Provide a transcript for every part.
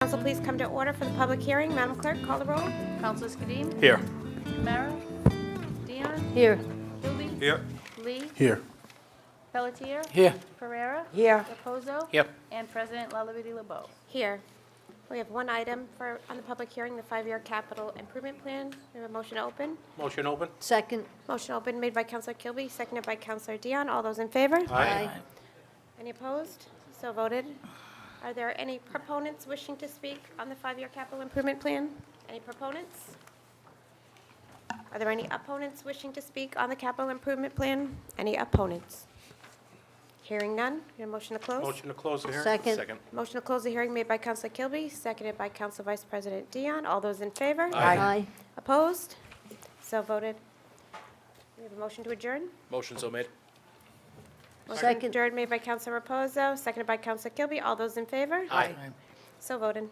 Council, please come to order for the public hearing. Madam Clerk, call the roll. Councilors Kadim? Here. Kamara? Dion? Here. Kilby? Here. Lee? Here. Pelletier? Here. Pereira? Here. Reposo? Here. And President Laliberte LeBeau. Here. We have one item on the public hearing, the 5-year capital improvement plan. We have a motion to open. Motion open. Second. Motion open made by Councilor Kilby, seconded by Councilor Dion. All those in favor? Aye. Any opposed? So voted. Are there any proponents wishing to speak on the 5-year capital improvement plan? Any proponents? Are there any opponents wishing to speak on the capital improvement plan? Any opponents? Hearing none. We have a motion to close. Motion to close the hearing. Second. Motion to close the hearing made by Councilor Kilby, seconded by Council Vice President Dion. All those in favor? Aye. Opposed? So voted. We have a motion to adjourn. Motion so made. Motion Second. to adjourn made by Councilor Reposo, seconded by Councilor Kilby. All those in favor? Aye. So voted.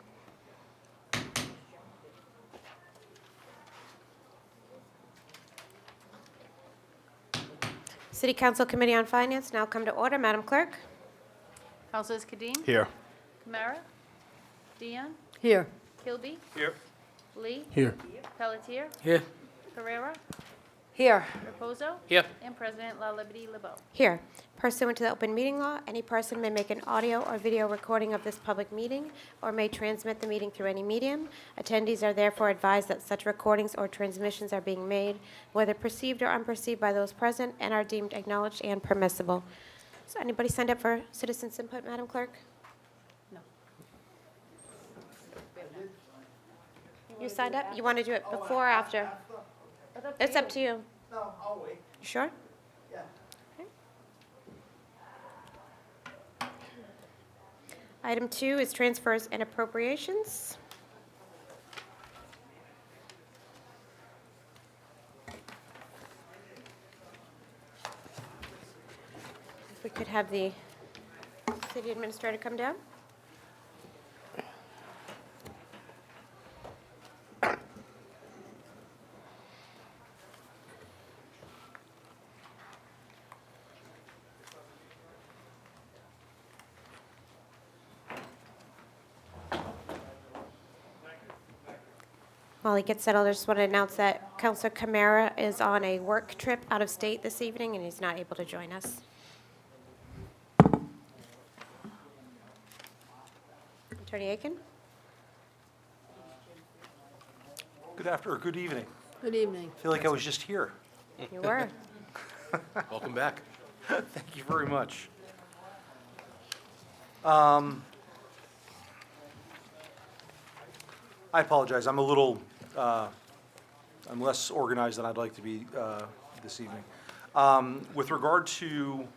City Council Committee on Finance now come to order. Madam Clerk? Councilors Kadim? Here. Kamara? Dion? Here. Kilby? Here. Lee? Here. Pelletier? Here. Pereira? Here. Reposo? Here. And President Laliberte LeBeau. Here. Pursuant to the open meeting law, any person may make an audio or video recording of this public meeting or may transmit the meeting through any medium. Attendees are therefore advised that such recordings or transmissions are being made, whether perceived or unperceived by those present, and are deemed acknowledged and permissible. So anybody signed up for citizens input, Madam Clerk? No. You signed up? You want to do it before or after? It's up to you. No, I'll wait. You sure? Yeah. Item 2 is transfers and appropriations. If we could have the city administrator come down. While he gets settled, I just want to announce that Councilor Camara is on a work trip out of state this evening, and he's not able to join us. Attorney Aiken? Good evening. Good evening. I feel like I was just here. You were. Welcome back. Thank you very much. I apologize. I'm a little, I'm less organized than I'd like to be this evening. With regard to,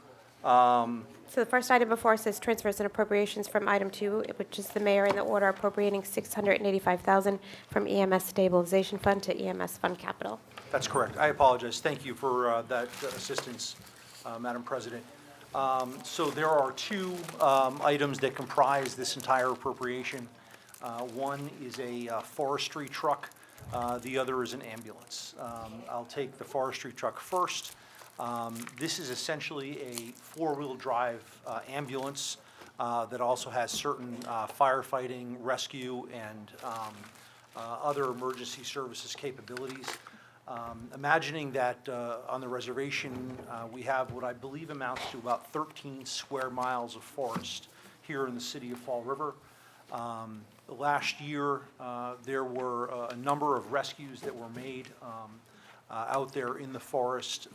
So the first item before us is transfers and appropriations from item 2, which is the mayor in the order appropriating $685,000 from EMS stabilization fund to EMS fund capital. that's correct. I apologize. Thank you for that assistance, Madam President. So there are two items that comprise this entire appropriation. One is a forestry truck. The other is an ambulance. I'll take the forestry truck first. This is essentially a four-wheel drive ambulance that also has certain firefighting, rescue, and other emergency services capabilities. Imagining that on the reservation, we have what I believe amounts to about 13 square miles of forest here in the city of Fall River. Last year, there were a number of rescues that were made out there in the forest.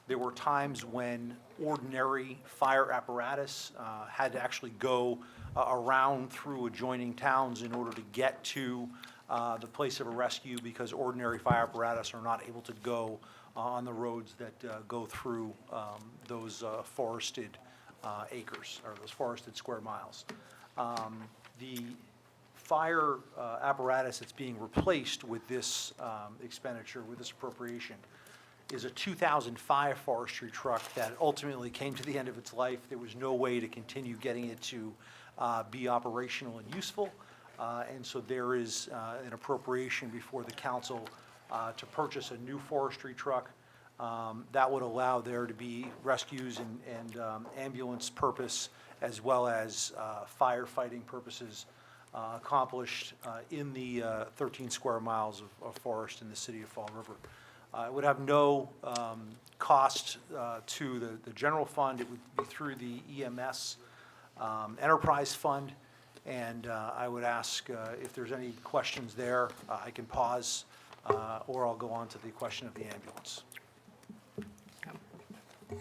There were times when ordinary fire apparatus had to actually go around through adjoining towns in order to get to the place of a rescue because ordinary fire apparatus are not able to go on the roads that go through those forested acres or those forested square miles. The fire apparatus that's being replaced with this expenditure, with this appropriation, is a 2005 forestry truck that ultimately came to the end of its life. There was no way to continue getting it to be operational and useful. And so there is an appropriation before the council to purchase a new forestry truck that would allow there to be rescues and ambulance purpose as well as firefighting purposes accomplished in the 13 square miles of forest in the city of Fall River. It would have no cost to the general fund. It would be through the EMS enterprise fund. And I would ask if there's any questions there, I can pause, or I'll go on to the question of the ambulance.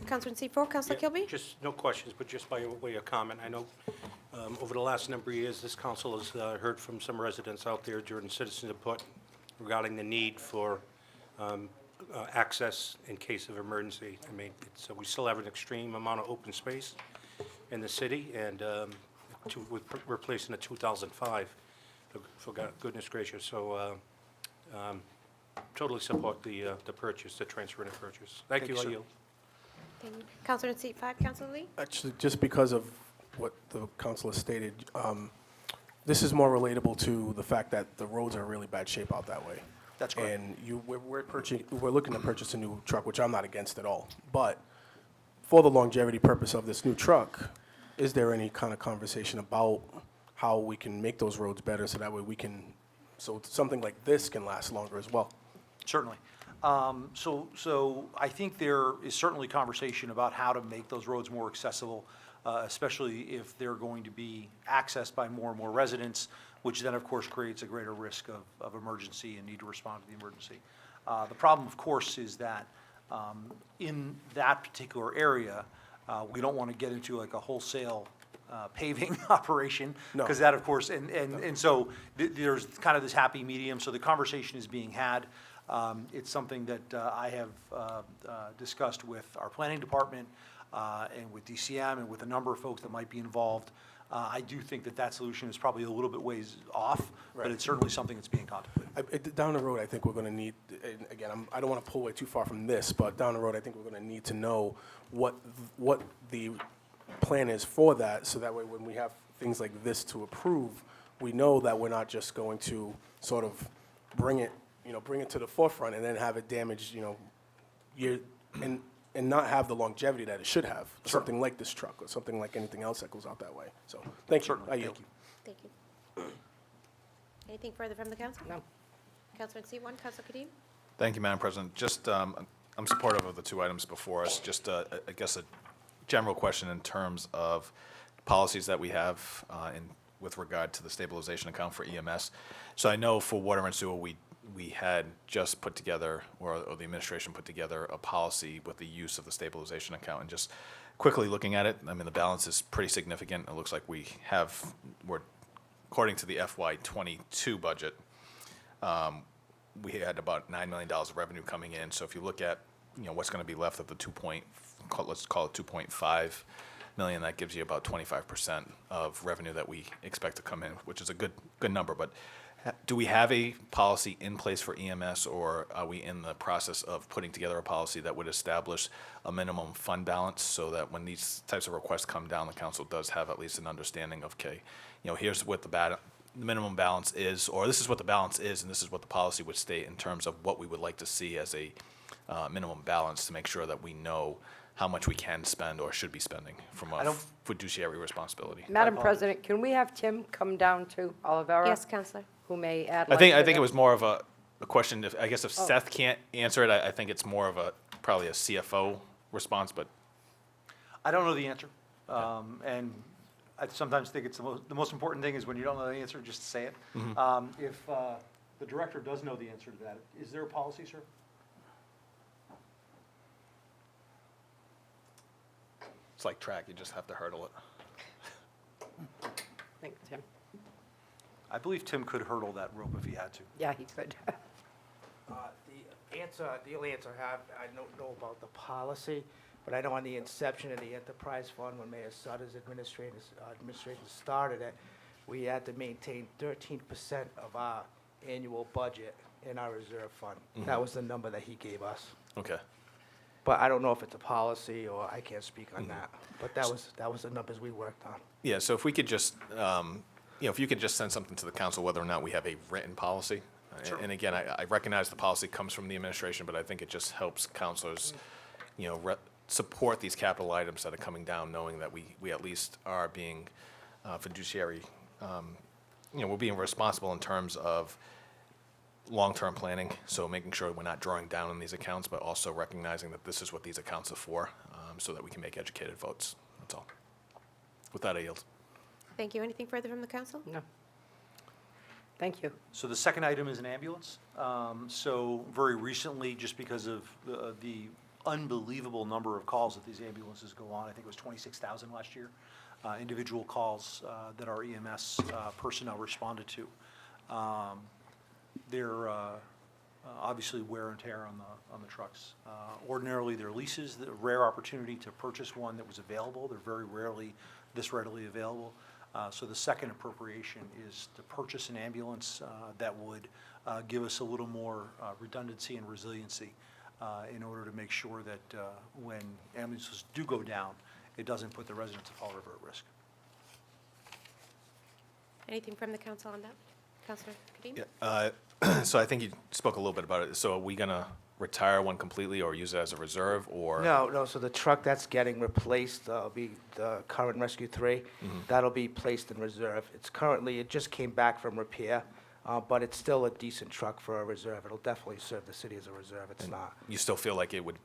Counselor in seat 4, Counselor Kilby? Just no questions, but just by way of comment, I know over the last number of years, this council has heard from some residents out there during citizen input regarding the need for access in case of emergency. I mean, we still have an extreme amount of open space in the city, and with replacing the 2005, for goodness gracious. So totally support the purchase, the transfer and the purchase. Thank you, I sir. yield. Thank you. Counselor in seat 5, Counselor Lee? Actually, just because of what the councilor stated, this is more relatable to the fact that the roads are in really bad shape out that way. That's correct. And we're looking to purchase a new truck, which I'm not against at all. But for the longevity purpose of this new truck, is there any kind of conversation about how we can make those roads better so that way so something like this can last longer as well? Certainly. So I think there is certainly conversation about how to make those roads more accessible, especially if they're going to be accessed by more and more residents, which then, of course, creates a greater risk of emergency and need to respond to the emergency. The problem, of course, is that in that particular area, we don't want to get into like a wholesale paving operation. No. Because that, of course, and so there's kind of this happy medium. So the conversation is being had. It's something that I have discussed with our planning department and with DCM and with a number of folks that might be involved. I do think that solution is probably a little bit ways off, but Right. it's certainly something that's being contemplated. Down the road, I think we're going to need, and again, I don't want to pull away too far from this, but down the road, I think we're going to need to know what the plan is for that, so that way when we have things like this to approve, we know that we're not just going to sort of bring it to the forefront and then have it damaged, and not have the longevity that it should have. Sure. Something like this truck or something like anything else that goes out that way. So, thank you. Certainly. I yield. Thank you. Thank you. Anything further from the council? No. Counselor in seat 1, Counselor Kadim? Thank you, Madam President. Just, I'm supportive of the two items before us. Just, I guess, a general question in terms of policies that we have with regard to the stabilization account for EMS. So I know for water and sewer, we had just put together, or the administration put together a policy with the use of the stabilization account. And just quickly looking at it, I mean, the balance is pretty significant. It looks like we're according to the FY22 budget, we had about $9 million of revenue coming in. So if you look at, what's going to be left of the let's call it 2.5 million, that gives you about 25% of revenue that we expect to come in, which is a good number. But do we have a policy in place for EMS, or are we in the process of putting together a policy that would establish a minimum fund balance so that when these types of requests come down, the council does have at least an understanding of, okay, here's what the minimum balance is, or this is what the balance is, and this is what the policy would state in terms of what we would like to see as a minimum balance to make sure that we know how much we can spend or should be spending from a fiduciary responsibility. Madam President, can we have Tim come down to Olivera? Yes, Counselor. Who may add I light think to it was more of a question. I guess if Seth can't answer it, I think it's more of probably a CFO response. But I don't know the answer. And I sometimes think it's the most important thing is when you don't know the answer, just say it. If the director does know the answer to that, is there a policy, sir? it's like track; you just have to hurdle it. Thanks, Tim. I believe Tim could hurdle that rope if he had to. Yeah, he could. The only answer I have, I don't know about the policy, but I know on the inception of the enterprise fund, when Mayor Sutter's administration started it, we had to maintain 13% of our annual budget in our reserve fund. That was the number that he gave us. Okay. But I don't know if it's a policy, or I can't speak on that. But that was the numbers we worked on. Yeah. So if we could just, if you could just send something to the council whether or not we have a written policy. Sure. And again, I recognize the policy comes from the administration, but I think it just helps councilors, support these capital items that are coming down, knowing that we at least are being fiduciary we're being responsible in terms of long-term planning, so making sure we're not drawing down on these accounts, but also recognizing that this is what these accounts are for, so that we can make educated votes. That's all. With that, I yield. Thank you. Anything further from the council? No. Thank you. So the second item is an ambulance. So very recently, just because of the unbelievable number of calls that these ambulances go on, I think it was 26,000 last year, individual calls that our EMS personnel responded to. They're obviously wear and tear on the trucks. Ordinarily, they're leases, the rare opportunity to purchase one that was available. They're very rarely this readily available. So the second appropriation is to purchase an ambulance that would give us a little more redundancy and resiliency in order to make sure that when ambulances do go down, it doesn't put the residents of Fall River at risk. Anything from the council on that? Councilor Kadim? Yeah, so I think you spoke a little bit about it. So are we going to retire one completely or use it as a reserve, or? No, so the truck that's getting replaced will be the current Rescue 3. That'll be placed in reserve. It just came back from repair, but it's still a decent truck for a reserve. It'll definitely serve the city as a reserve. It's not. You still feel like it would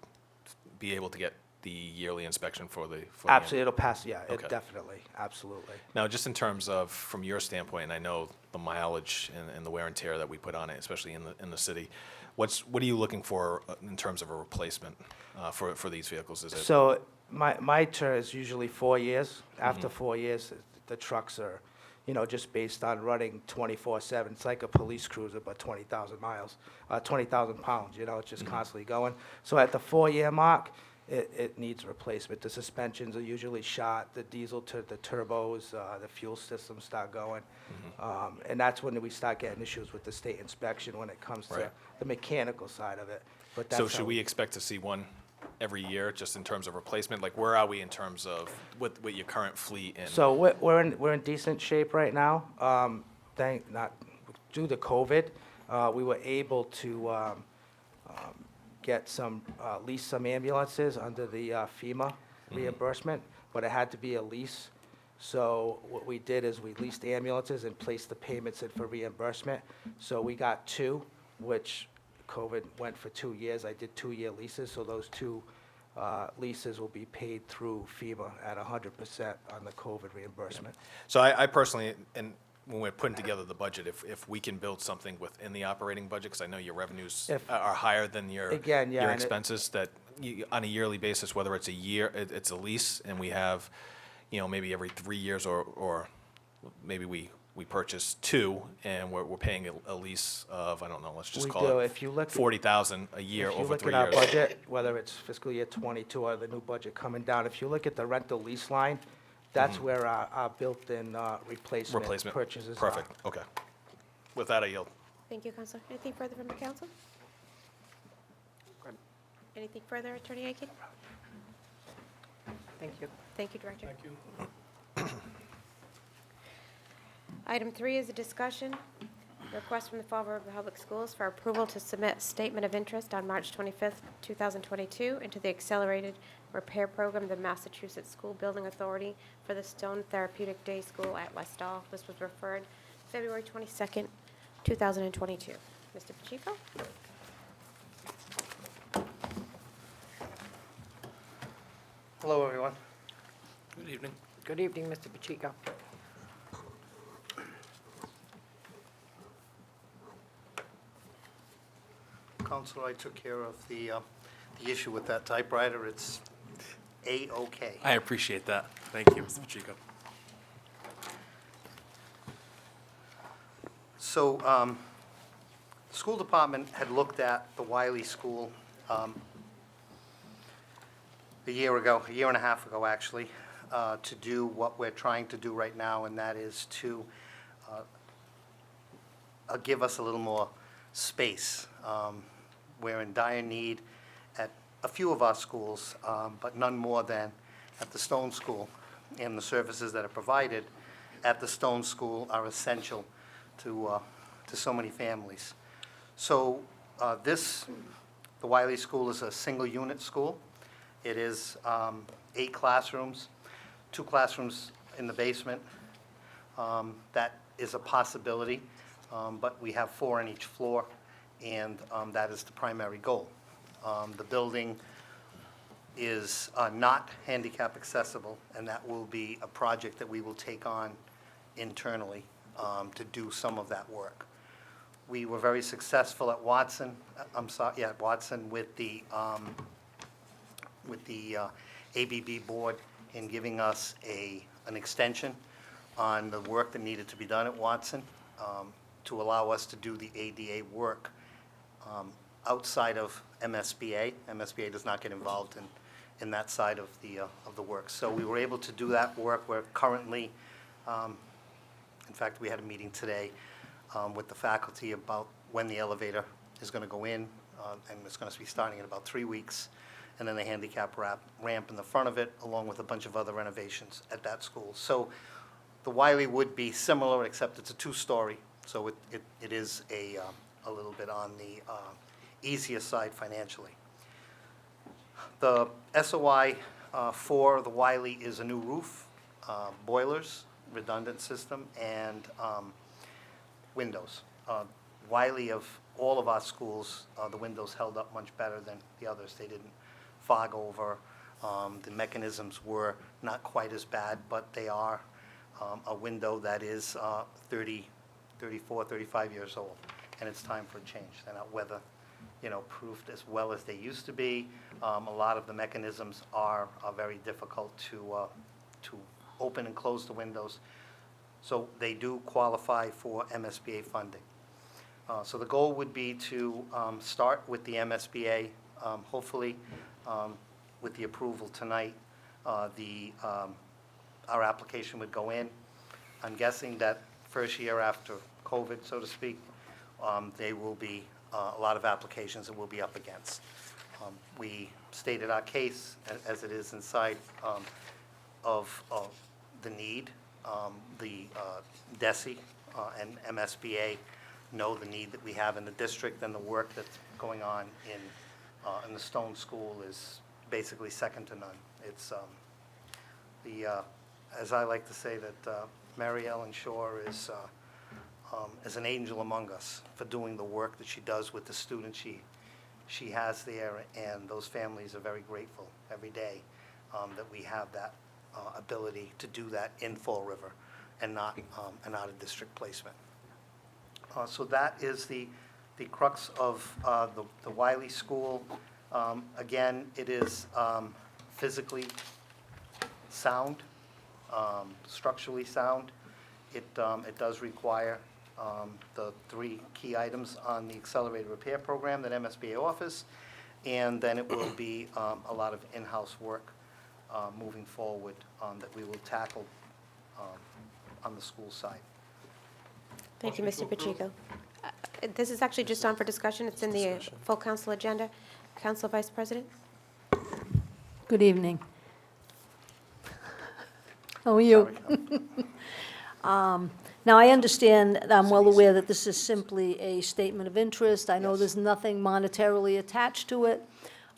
be able to get the yearly inspection for the? Absolutely, it'll pass, yeah, Okay. definitely, absolutely. Now, just in terms of, from your standpoint, and I know the mileage and the wear and tear that we put on it, especially in the city, what are you looking for in terms of a replacement for these vehicles? Is it? So my term is usually 4 years. After 4 years, the trucks are, just based on running 24/7. It's like a police cruiser, but 20,000 miles, 20,000 pounds, it's just constantly going. So at the 4-year mark, it needs replacement. The suspensions are usually shot, the diesel, the turbos, the fuel systems start going. And that's when we start getting issues with the state inspection when it comes to Right. the mechanical side of it. But So that's should how we expect to see one every year, just in terms of replacement? Like, where are we in terms of with your current fleet? And So we're in decent shape right now. Due to COVID, we were able to lease some ambulances under the FEMA reimbursement, but it had to be a lease. So what we did is we leased ambulances and placed the payments in for reimbursement. So we got 2, which COVID went for 2 years. I did 2-year leases, so those 2 leases will be paid through FEMA at 100% on the COVID reimbursement. So I personally, and when we're putting together the budget, if we can build something within the operating budget, because I know your revenues If- are higher than your Again, yeah, your and it- expenses, that on a yearly basis, whether it's a year, it's a lease, and we have, maybe every 3 years, or maybe we purchase 2, and we're paying a lease of, I don't know, let's just We call do. it If you look- 40,000 a year If you over look 3 at our years. budget, whether it's fiscal year '22 or the new budget coming down, if you look at the rental lease line, that's where our built-in replacement purchases are. Perfect, okay. With that, I yield. Thank you, Councilor. Anything further from the council? Anything further, Attorney Aiken? Thank you. Thank you, Director. Thank you. Item 3 is a discussion. Request from the Fall River Public Schools for approval to submit statement of interest on March 25th, 2022 into the Accelerated Repair Program of the Massachusetts School Building Authority for the Stone Therapeutic Day School at Westall. This was referred February 22nd, 2022. Mr. Pacheco? Hello, everyone. Good evening. Good evening, Mr. Pacheco. Counselor, I took care of the issue with that typewriter. It's A-OK. I appreciate that. Thank you, Mr. Pacheco. So, the school department had looked at the Wiley School a year and a half ago, actually, to do what we're trying to do right now, and that is to give us a little more space. We're in dire need at a few of our schools, but none more than at the Stone School. And the services that are provided at the Stone School are essential to so many families. So the Wiley School is a single-unit school. It is 8 classrooms, 2 classrooms in the basement that is a possibility, but we have 4 on each floor, and that is the primary goal. The building is not handicap accessible, and that will be a project that we will take on internally to do some of that work. We were very successful at Watson, at Watson with the ABB board in giving us an extension on the work that needed to be done at Watson to allow us to do the ADA work outside of MSBA. MSBA does not get involved in that side of the work. So we were able to do that work. We're currently, in fact, we had a meeting today with the faculty about when the elevator is going to go in, and it's going to be starting in about 3 weeks, and then the handicap ramp in the front of it, along with a bunch of other renovations at that school. So the Wiley would be similar, except it's a 2-story, so it is a little bit on the easier side financially. The SOI for the Wiley is a new roof, boilers, redundant system, and windows. Wiley, of all of our schools, the windows held up much better than the others. They didn't fog over. The mechanisms were not quite as bad, but they are a window that is 30, 34, 35 years old, and it's time for a change. They're not weather, proofed as well as they used to be. A lot of the mechanisms are very difficult to open and close the windows. So they do qualify for MSBA funding. So the goal would be to start with the MSBA, hopefully with the approval tonight, our application would go in. I'm guessing that first year after COVID, so to speak, there will be a lot of applications that we'll be up against. We stated our case as it is inside of the need. The DESE and MSBA know the need that we have in the district, and the work that's going on in the Stone School is basically second to none. It's as I like to say, that Mary Ellen Shore is an angel among us for doing the work that she does with the students she has there, and those families are very grateful every day that we have that ability to do that in Fall River and not an out-of-district placement. So that is the crux of the Wiley School. Again, it is physically sound, structurally sound. It does require the 3 key items on the accelerated repair program that MSBA offers, and then it will be a lot of in-house work moving forward that we will tackle on the school side. Thank you, Mr. Pacheco. This is actually just on for discussion. It's in the full council agenda. Council Vice President? Good evening. How are you? Now, I understand, I'm well aware that this is simply a statement of interest. I know there's nothing monetarily attached to it.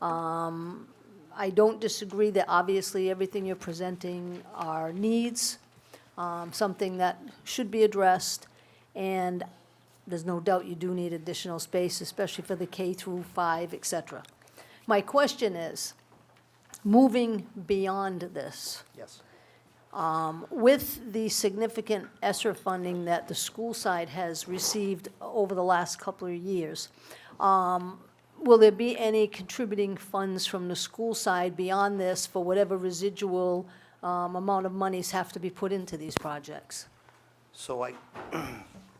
I don't disagree that obviously everything you're presenting are needs, something that should be addressed, and there's no doubt you do need additional space, especially for the K through 5, et cetera. My question is, moving beyond this, Yes. with the significant ESSER funding that the school side has received over the last couple of years, will there be any contributing funds from the school side beyond this for whatever residual amount of monies have to be put into these projects? So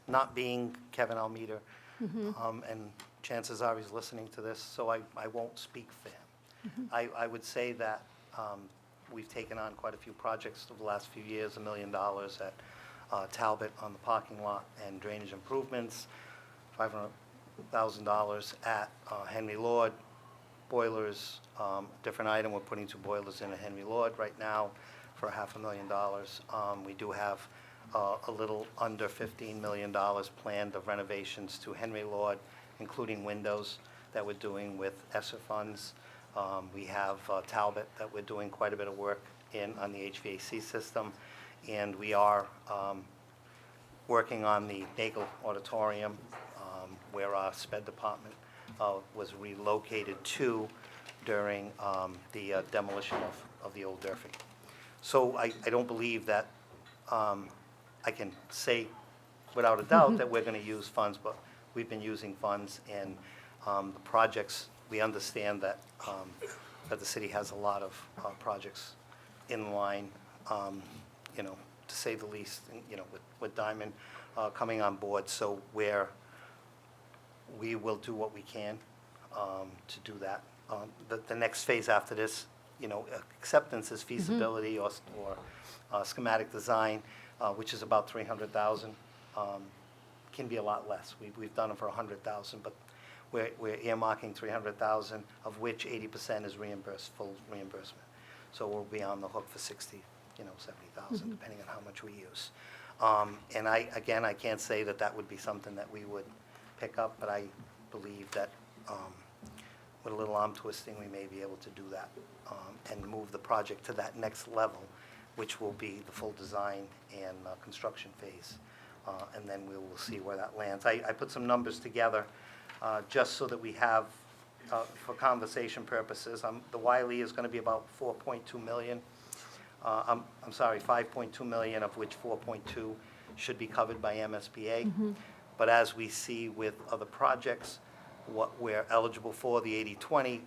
not being Kevin Almeida, and chances are he's listening to this, so I won't speak for him. I would say that we've taken on quite a few projects over the last few years, $1 million at Talbot on the parking lot and drainage improvements, $500,000 at Henry Lord, boilers, different item, we're putting 2 boilers in at Henry Lord right now for $500,000. We do have a little under $15 million planned of renovations to Henry Lord, including windows that we're doing with ESSER funds. We have Talbot that we're doing quite a bit of work on the HVAC system, and we are working on the Nagel Auditorium, where our sped department was relocated to during the demolition of the old Durfee. So I don't believe that I can say without a doubt that we're going to use funds, but we've been using funds, and the projects, we understand that, that the city has a lot of projects in line, you know, to say the least, and, you know, with Diamond coming on board. So we will do what we can to do that. The next phase after this, you know, acceptance is feasibility or schematic design, which is about 300,000. Can be a lot less. We've done it for 100,000, but we're earmarking 300,000, of which 80% is reimbursed, full reimbursement. So we'll be on the hook for 60, you know, 70,000, depending on how much we use. And again, I can't say that that would be something that we would pick up, but I believe that with a little arm twisting, we may be able to do that and move the project to that next level, which will be the full design and construction phase. And then we will see where that lands. I put some numbers together just so that we have, for conversation purposes. The Wiley is going to be about 4.2 million. I'm sorry, 5.2 million, of which 4.2 should be covered by MSBA. But as we see with other projects, what we're eligible for, the 80/20,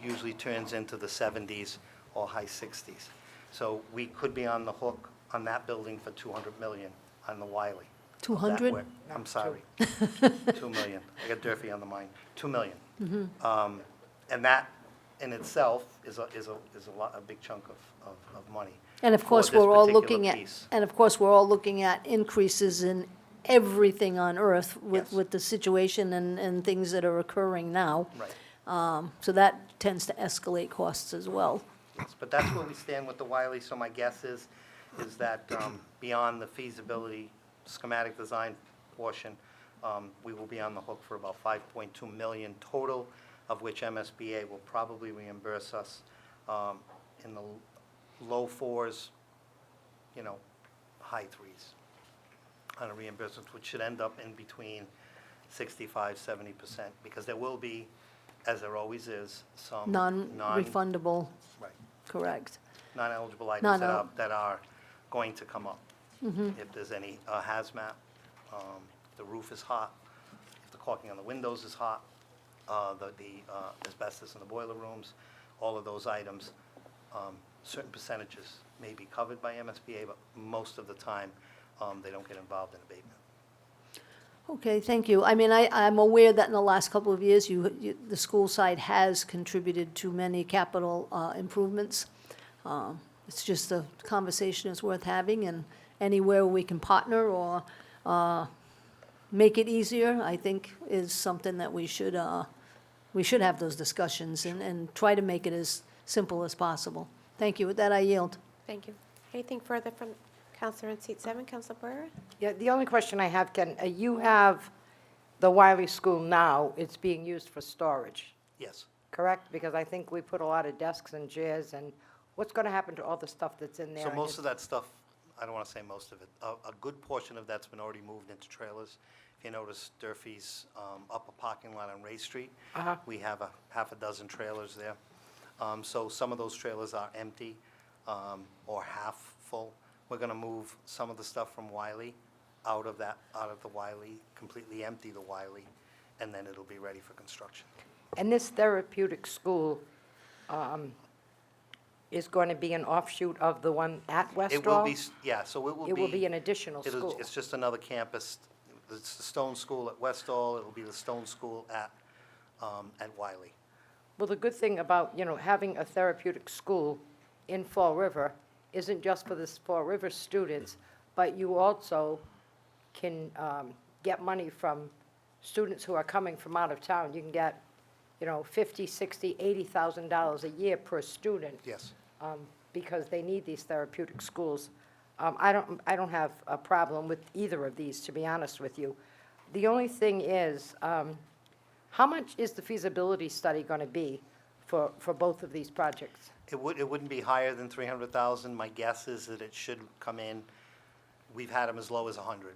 usually turns into the 70s or high 60s. So we could be on the hook on that building for 200 million on the Wiley. 200? I'm sorry, 2 million. I got Durfee on the mind, 2 million. And that in itself is a big chunk of money. And of for course, this we're all particular looking at, piece. and of course, we're all looking at increases in everything on earth Yes. with the situation and things that are occurring now. Right. So that tends to escalate costs as well. Yes, but that's where we stand with the Wiley, so my guess is that beyond the feasibility schematic design portion, we will be on the hook for about 5.2 million total, of which MSBA will probably reimburse us in the low 4s, you know, high 3s on a reimbursement, which should end up in between 65–70%, because there will be, as there always is, some Non-refundable, right, correct. non-eligible items Non-el- that are going to come up. If there's any hazmat, the roof is hot, if the caulking on the windows is hot, the asbestos in the boiler rooms, all of those items, certain percentages may be covered by MSBA, but most of the time, they don't get involved in abatement. Okay, thank you. I mean, I'm aware that in the last couple of years, the school side has contributed to many capital improvements. It's just a conversation is worth having, and anywhere we can partner or make it easier, I think, is something that we should have those discussions and try to make it as simple as possible. Thank you. With that, I yield. Thank you. Anything further from Counselor in seat 7, Counselor Pereira? Yeah, the only question I have, Ken, you have the Wiley School now, it's being used for storage, Yes. correct? Because I think we put a lot of desks and chairs, and what's going to happen to all the stuff that's in there? So I most just- of that stuff, I don't want to say most of it, a good portion of that's been already moved into trailers. If you notice Durfee's upper parking lot on Ray Street, we have a half a dozen trailers there. So some of those trailers are empty or half full. We're going to move some of the stuff from Wiley out of the Wiley, completely empty the Wiley, and then it'll be ready for construction. And this therapeutic school is going to be an offshoot of the one at Westall? It will be, yeah, so it will be. It will be an additional It'll- school? It's just another campus. It's the Stone School at Westall, it'll be the Stone School at Wiley. Well, the good thing about, having a therapeutic school in Fall River isn't just for the Fall River students, but you also can get money from students who are coming from out of town. You can get, $50,000, $60,000, $80,000 a year per student. Yes. Because they need these therapeutic schools. I don't have a problem with either of these, to be honest with you. The only thing is, how much is the feasibility study going to be for both of these projects? It wouldn't be higher than 300,000. My guess is that it should come in, we've had them as low as 100.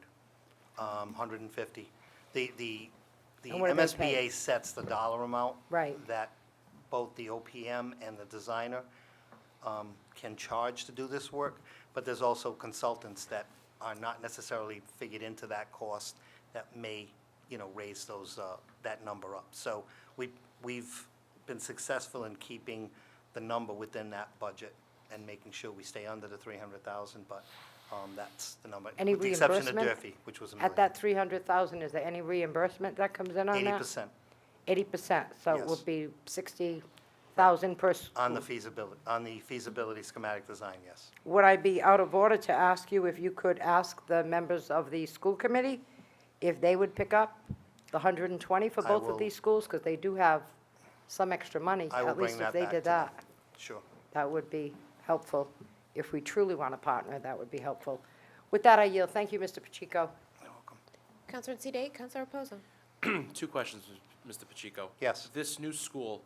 150. The And what do they pay? MSBA sets the dollar amount. Right. That both the OPM and the designer can charge to do this work, but there's also consultants that are not necessarily figured into that cost that may, raise those, that number up. So we've been successful in keeping the number within that budget and making sure we stay under the 300,000, but that's the number. Any With the exception of reimbursement? Durfee, which was $1 million. At that 300,000, is there any reimbursement that comes in on that? 80% 80%, so it Yes. would be 60,000 per school. on the feasibility schematic design, yes. Would I be out of order to ask you if you could ask the members of the school committee if they would pick up the 120 for I both will- of these schools? Because they do have some extra money, I will at least bring if that they back did to them. that. Sure. That would be helpful. If we truly want to partner, that would be helpful. With that, I yield. Thank you, Mr. Pacheco. You're welcome. Counselor in seat 8, Counselor Reposo. Two questions, Mr. Pacheco. Yes. This new school,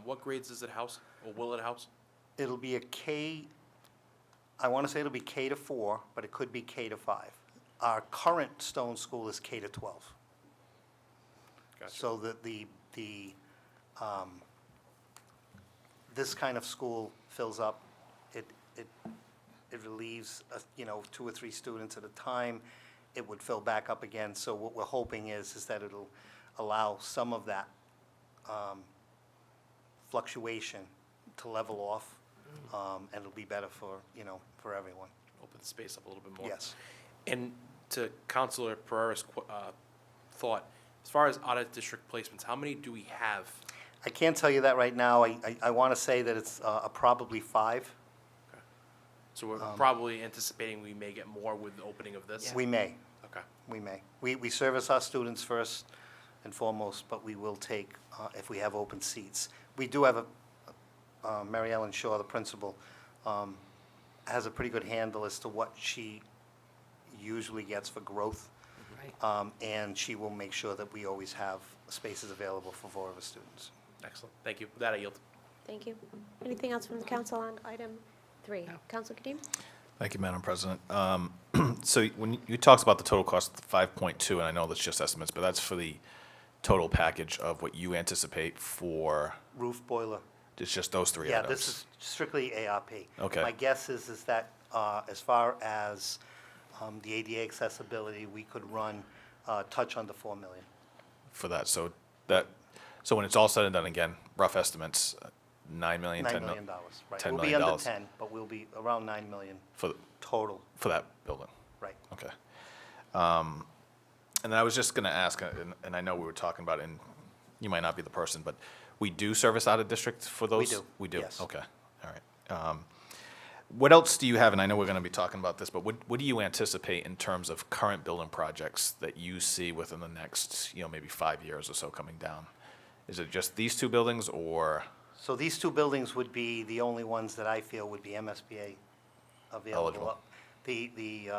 what grades does it house, or will it house? It'll be a K, I want to say it'll be K to 4, but it could be K to 5. Our current Stone School is K to 12. Gotcha. So that this kind of school fills up, it relieves, 2 or 3 students at a time. It would fill back up again. So what we're hoping is that it'll allow some of that fluctuation to level off, and it'll be better for, for everyone. Open the space up a little bit more. Yes. And to Counselor Pereira's thought, as far as out-of-district placements, how many do we have? I can't tell you that right now. I want to say that it's probably 5. So we're probably anticipating we may get more with the opening of this? We may. Okay. We may. We service our students first and foremost, but we will take, if we have open seats. We do have Mary Ellen Shaw, the principal, has a pretty good handle as to what she usually gets for growth. Right. And she will make sure that we always have spaces available for 4 of our students. Excellent. Thank you. With that, I yield. Thank you. Anything else from the council on item 3? Counselor Kadim? Thank you, Madam President. So when you talked about the total cost of 5.2, and I know that's just estimates, but that's for the total package of what you anticipate for, Roof, boiler. it's just those 3 Yeah, items? this is strictly ARP. Okay. My guess is that as far as the ADA accessibility, we could run, touch under 4 million. For that, so when it's all said and done, again, rough estimates, $9 million, $9 $10 million, million right. $10 We'll be million. under 10, but we'll be around 9 million for total, that building. right. Okay. And then I was just going to ask, and I know we were talking about it, and you might not be the person, but we do service out of district for those? do, We do? yes. Okay, all right. What else do you have, and I know we're going to be talking about this, but what do you anticipate in terms of current building projects that you see within the next, maybe 5 years or so coming down? Is it just these 2 buildings, or? So these 2 buildings would be the only ones that I feel would be MSBA available. Eligible. The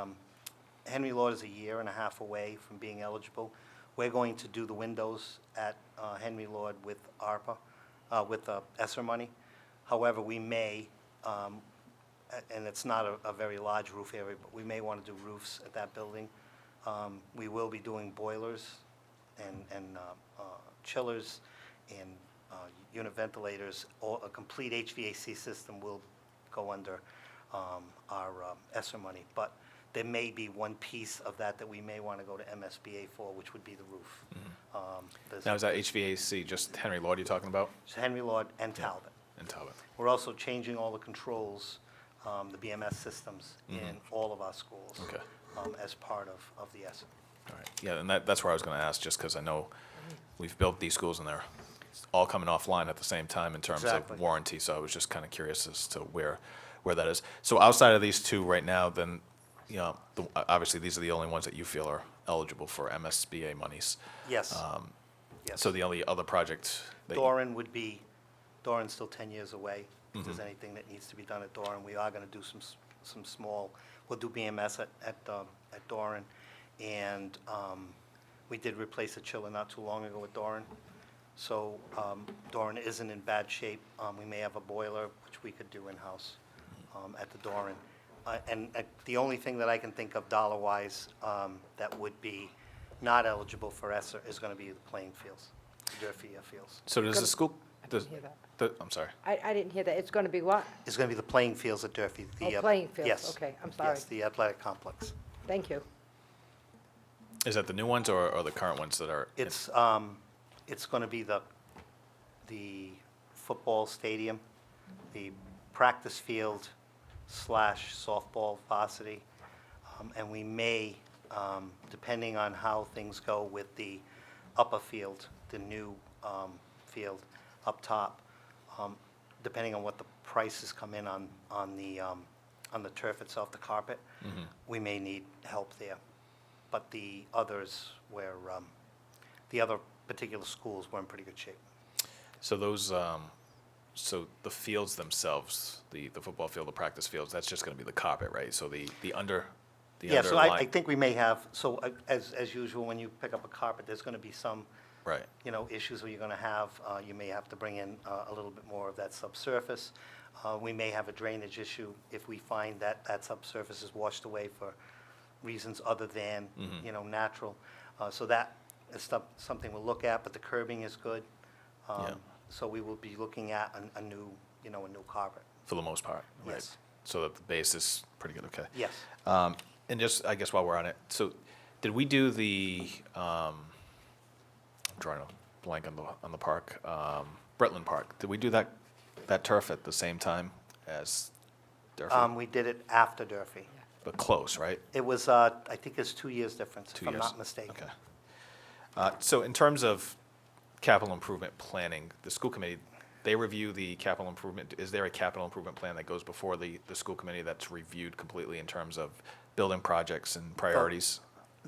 Henry Lord is 1.5 years away from being eligible. We're going to do the windows at Henry Lord with ARPA, with ESSER money. However, we may, and it's not a very large roof area, but we may want to do roofs at that building. We will be doing boilers and chillers and unit ventilators. A complete HVAC system will go under our ESSER money. But there may be one piece of that we may want to go to MSBA for, which would be the roof. There's Now, is that HVAC just Henry Lord you're talking about? Henry Lord and Talbot. And Talbot? We're also changing all the controls, the BMS systems in all of our schools. Okay. As part of the ESSER. All right, yeah, and that's where I was going to ask, just because I know we've built these schools and they're all coming offline at the same time in terms Exactly. of warranty, so I was just kind of curious as to where that is. So outside of these 2 right now, then, obviously, these are the only ones that you feel are eligible for MSBA monies. Yes. Yes. So the only other project that Doran's still 10 years away. If there's anything that needs to be done at Doran, we are going to do some small, we'll do BMS at Doran. And we did replace a chiller not too long ago at Doran. So Doran isn't in bad shape. We may have a boiler, which we could do in-house at the Doran. And the only thing that I can think of dollar-wise that would be not eligible for ESSER is going to be the playing fields, the Durfee fields. So does the school, does, hear that. I'm sorry. I didn't hear that. It's going to be what? It's going to be the playing fields at Durfee. Oh, playing fields. Yes. Okay, I'm sorry. Yes, the athletic complex. Thank you. Is that the new ones or the current ones that are? It's going to be the football stadium, the practice field / softball varsity, and we may, depending on how things go with the upper field, the new field up top, depending on what the prices come in on the turf itself, the carpet, we may need help there. But the others were, the other particular schools were in pretty good shape. So those, so the fields themselves, the football field, the practice fields, that's just going to be the carpet, right? So the Yeah, so I underlying- think we may have, so as usual, when you pick up a carpet, there's going to be some, Right. issues where you're going to have, you may have to bring in a little bit more of that subsurface. We may have a drainage issue if we find that that subsurface is washed away for reasons other than, natural. So that is something we'll look at, but the curbing is good. Yeah. So we will be looking at a new, a new carpet. For the most part, right? Yes. So that the base is pretty good, okay. Yes. And just, I guess while we're on it, so did we do the, I'm drawing a blank on the park, Bretland Park, did we do that turf at the same time as Durfee? We did it after Durfee. But close, right? It was, I think it's 2 years difference, 2 if I'm years? not mistaken. Okay. So in terms of capital improvement planning, the school committee, they review the capital improvement. Is there a capital improvement plan that goes before the school committee that's reviewed completely in terms of building projects and priorities?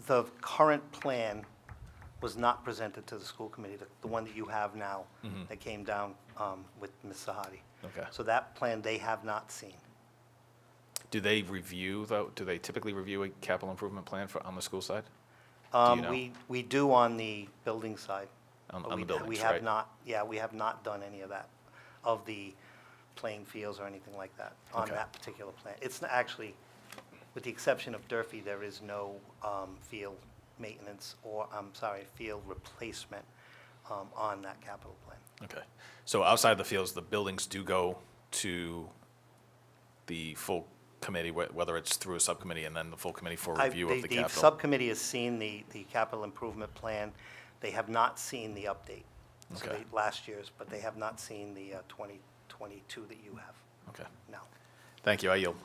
The current plan was not presented to the school committee, the one that you have now, that came down with Ms. Sahadi. Okay. So that plan they have not seen. Do they review, though, do they typically review a capital improvement plan on the school side? you know? We do on the building side. On but the we buildings, have right? not, yeah, we have not done any of that, of the playing fields or anything like that, on Okay. that particular plan. It's actually, with the exception of Durfee, there is no field maintenance or, field replacement on that capital plan. Okay. So outside the fields, the buildings do go to the full committee, whether it's through a subcommittee and then the full committee for review of the The capital? subcommittee has seen the capital improvement plan. They have not seen the update. So Okay. last year's, but they have not seen the 2022 that you have Okay. now. Thank you. I yield.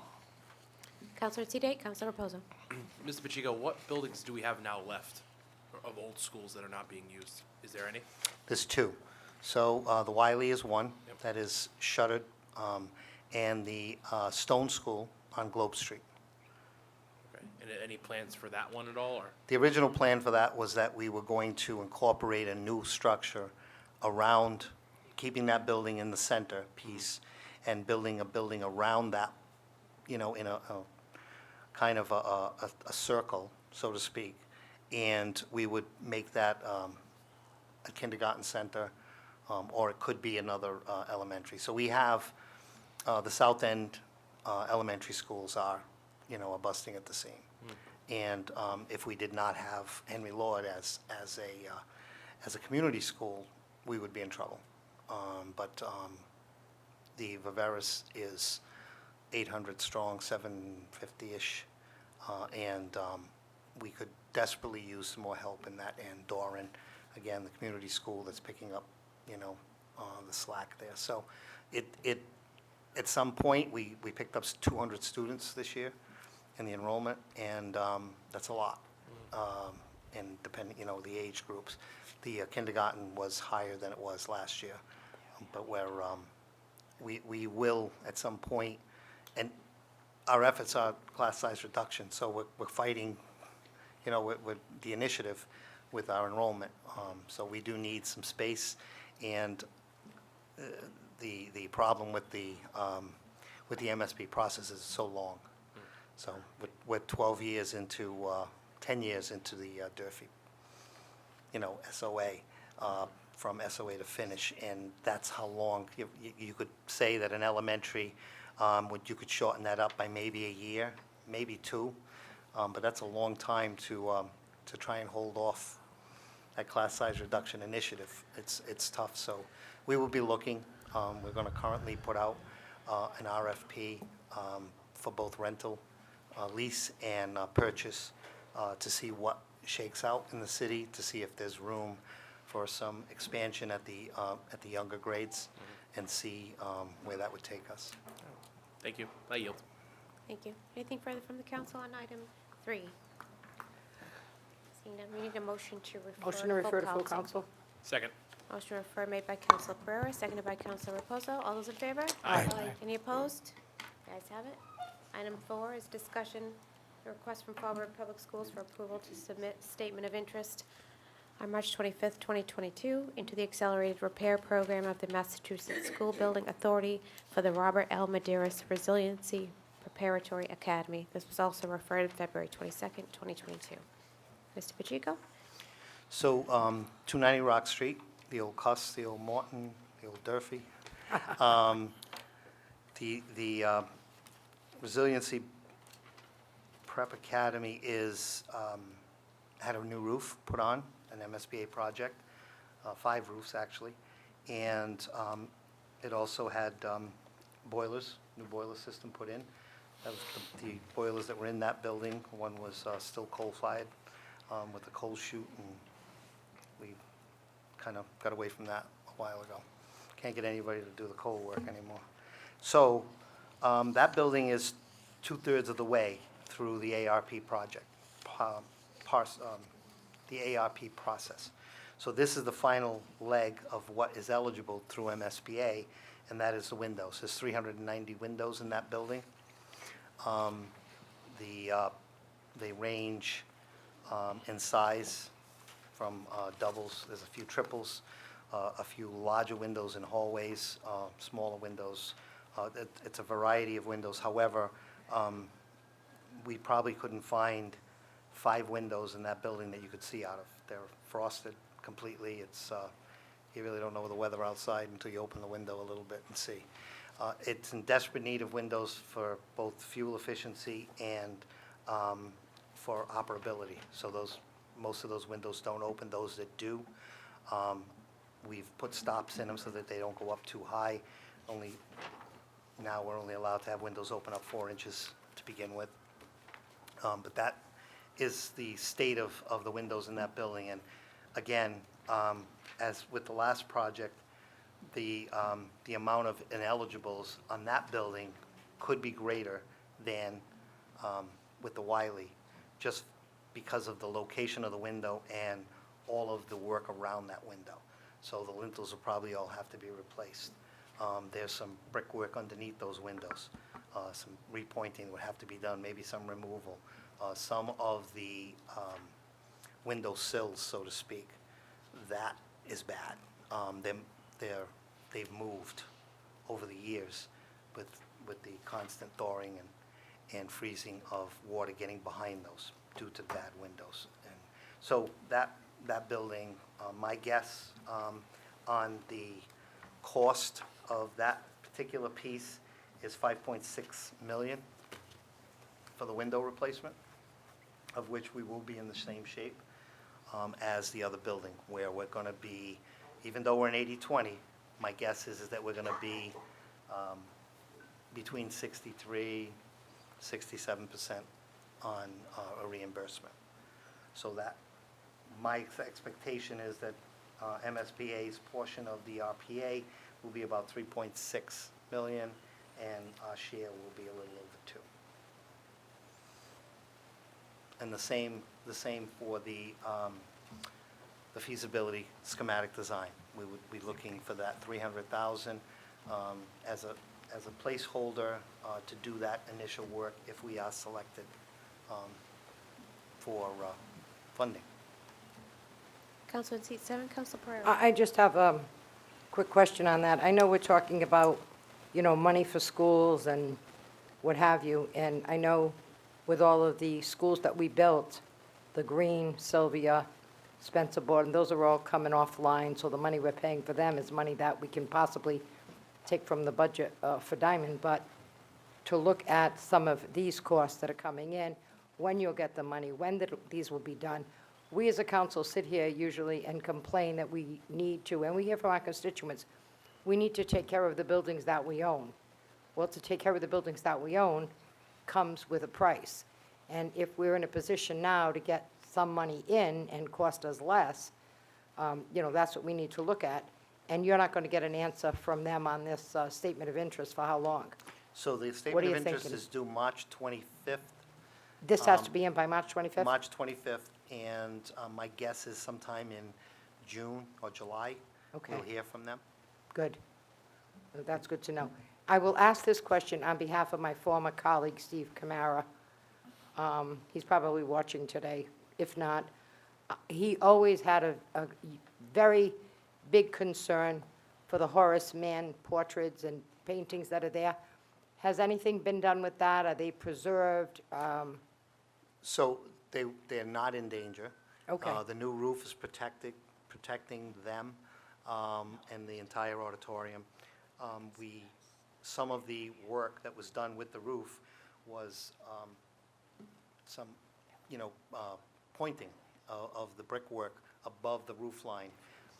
Counselor T-Day, Counselor Reposo. Mr. Pacheco, what buildings do we have now left of old schools that are not being used? Is there any? There's two. So the Wiley is one Yep. that is shuttered, and the Stone School on Globe Street. Okay. And any plans for that one at all, or? The original plan for that was that we were going to incorporate a new structure around, keeping that building in the center piece, and building a building around that, in a kind of a circle, so to speak. And we would make that a kindergarten center, or it could be another elementary. So we have, the South End elementary schools are busting at the seam. And if we did not have Henry Lord as a community school, we would be in trouble. But the Viveris is 800 strong, 750-ish, and we could desperately use some more help in that. And Doran, again, the community school that's picking up, the slack there. So at some point, we picked up 200 students this year in the enrollment, and that's a lot. And depending, the age groups, the kindergarten was higher than it was last year. But we will at some point, and our efforts are class size reduction, so we're fighting, with the initiative with our enrollment. So we do need some space, and the problem with the MSP process is so long. So we're 12 years into, 10 years into the Durfee, SOA, from SOA to finish, and that's how long. You could say that an elementary You could shorten that up by maybe a year, maybe two, but that's a long time to try and hold off that class size reduction initiative. It's tough, so we will be looking. We're going to currently put out an RFP for both rental, lease, and purchase to see what shakes out in the city, to see if there's room for some expansion at the younger grades, and see where that would take us. Thank you. I yield. Thank you. Anything further from the council on item 3? Seeing none, we need a motion to refer. Motion to refer to full council? Second. Motion to refer made by Council Pereira, seconded by Council Reposo. All those in favor? Aye. Any opposed? The ayes have it. Item 4 is discussion, the request from Fall River Public Schools for approval to submit statement of interest on March 25th, 2022, into the Accelerated Repair Program of the Massachusetts School Building Authority for the Robert L. Medeiros Resiliency Preparatory Academy. This was also referred February 22nd, 2022. Mr. Pacheco? So, 290 Rock Street, the old Cuss, the old Morton, the old Durfee. The Resiliency Prep Academy had a new roof put on, an MSBA project, 5 roofs actually, and it also had boilers, new boiler system put in. That was the boilers that were in that building. One was still coal-fired with a coal chute, and we kind of got away from that a while ago. Can't get anybody to do the coal work anymore. So that building is 2/3 of the way through the ARP project, the ARP process. So this is the final leg of what is eligible through MSBA, and that is the windows. There's 390 windows in that building. They range in size from doubles, there's a few triples, a few larger windows in hallways, smaller windows. It's a variety of windows. However, we probably couldn't find 5 windows in that building that you could see out of. They're frosted completely. You really don't know the weather outside until you open the window a little bit and see. It's in desperate need of windows for both fuel efficiency and for operability. So most of those windows don't open. Those that do, we've put stops in them so that they don't go up too high. Now we're only allowed to have windows open up 4 inches to begin with. But that is the state of the windows in that building. And again, as with the last project, the amount of ineligibles on that building could be greater than with the Wiley, just because of the location of the window and all of the work around that window. So the lintels will probably all have to be replaced. There's some brickwork underneath those windows. Some repointing would have to be done, maybe some removal. Some of the window sills, so to speak, that is bad. They've moved over the years with the constant thawing and freezing of water getting behind those due to bad windows. And so that building, my guess on the cost of that particular piece is $5.6 million for the window replacement, of which we will be in the same shape as the other building, where we're going to be, even though we're in 80/20, my guess is that we're going to be between 63, 67% on a reimbursement. So that, my expectation is that MSBA's portion of the RPA will be about 3.6 million, and our share will be a little over 2. And the same for the feasibility schematic design. We would be looking for that 300,000 as a placeholder to do that initial work if we are selected for funding. Council in seat 7, Council Pereira. I just have a quick question on that. I know we're talking about, money for schools and what have you, and I know with all of the schools that we built, the Green, Sylvia, Spencer Board, and those are all coming offline, so the money we're paying for them is money that we can possibly take from the budget for Diamond. But to look at some of these costs that are coming in, when you'll get the money, when these will be done. We as a council sit here usually and complain that we need to, and we hear from our constituents, we need to take care of the buildings that we own. Well, to take care of the buildings that we own comes with a price. And if we're in a position now to get some money in and cost us less, that's what we need to look at. And you're not going to get an answer from them on this statement of interest for how long? So the What statement are of you interest thinking? is due March 25th. This has to be in by March 25th? March 25th, and my guess is sometime in June or July. Okay. We'll hear from them. Good. That's good to know. I will ask this question on behalf of my former colleague, Steve Camara. He's probably watching today. If not, he always had a very big concern for the Horace Mann portraits and paintings that are there. Has anything been done with that? Are they preserved? So they're not in danger. Okay. The new roof is protecting them and the entire auditorium. Some of the work that was done with the roof was some, pointing of the brickwork above the roof line,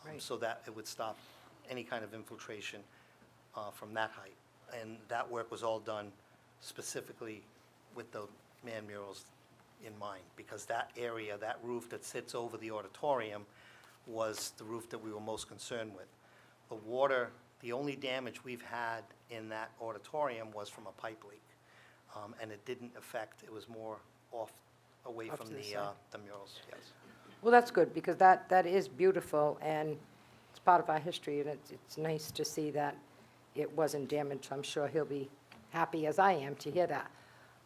Right. so that it would stop any kind of infiltration from that height. And that work was all done specifically with the man murals in mind, because that area, that roof that sits over the auditorium was the roof that we were most concerned with. The water, the only damage we've had in that auditorium was from a pipe leak. And it didn't affect, it was more away Off from to the the side. the murals, yes. Well, that's good, because that is beautiful, and it's part of our history, and it's nice to see that it wasn't damaged. I'm sure he'll be happy, as I am, to hear that.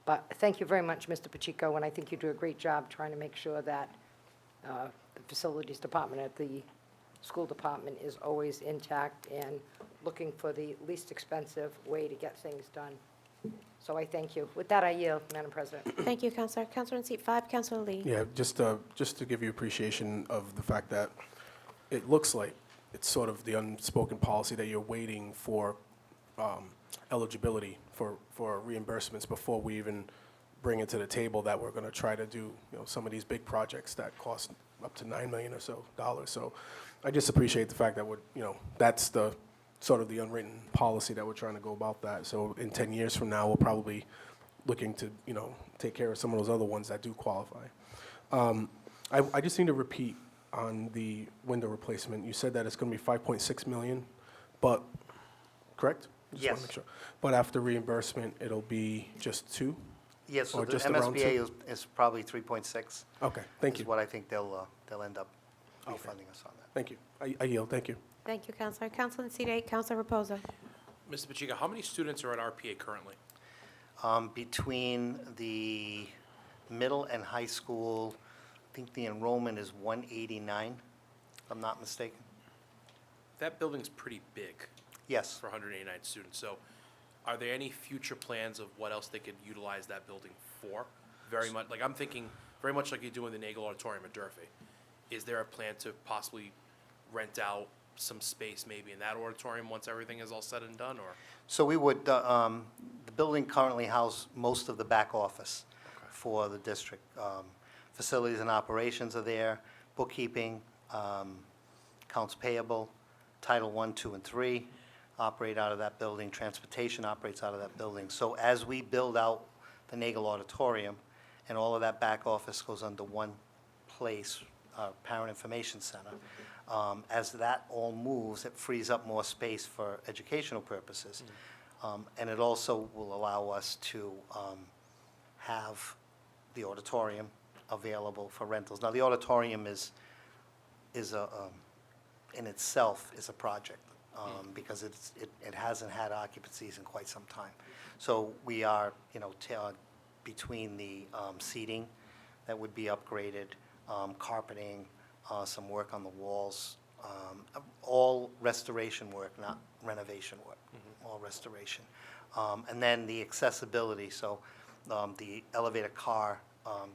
But thank you very much, Mr. Pacheco, and I think you do a great job trying to make sure that the facilities department at the school department is always intact and looking for the least expensive way to get things done. So I thank you. With that, I yield, Madam President. Thank you, Counselor. Counselor in seat 5, Counselor Lee. Yeah, just to give you appreciation of the fact that it looks like it's sort of the unspoken policy that you're waiting for eligibility for reimbursements before we even bring it to the table that we're going to try to do, some of these big projects that cost up to $9 million or so dollars. So I just appreciate the fact that that's the sort of the unwritten policy that we're trying to go about that. So in 10 years from now, we'll probably looking to, take care of some of those other ones that do qualify. I just need to repeat on the window replacement. You said that it's going to be 5.6 million, but, correct? Just wanna Yes. make sure. But after reimbursement, it'll be just 2? Yes, so Or the just around MSBA is probably 3.6. Okay, thank Is you. what I think they'll end up Okay. refunding us on that. Thank you. I yield, thank you. Thank you, Counselor. Counselor in seat 8, Counselor Reposo. Mr. Pacheco, how many students are at RPA currently? Between the middle and high school, I think the enrollment is 189, if I'm not mistaken. That building's pretty big Yes. for 189 students. So are there any future plans of what else they could utilize that building for? Very much, I'm thinking, very much like you do in the Nagel Auditorium at Durfee. Is there a plan to possibly rent out some space maybe in that auditorium once everything is all said and done, or? So we would, the building currently houses most of the back office for the district. Facilities and operations are there, bookkeeping, accounts payable, Title I, II, and III operate out of that building, transportation operates out of that building. So as we build out the Nagel Auditorium, and all of that back office goes under one place, Parent Information Center, as that all moves, it frees up more space for educational purposes. And it also will allow us to have the auditorium available for rentals. Now, the auditorium is in itself is a project, because it hasn't had occupancies in quite some time. So we are, between the seating that would be upgraded, carpeting, some work on the walls, all restoration work, not renovation work, all restoration. And then the accessibility, so the elevator car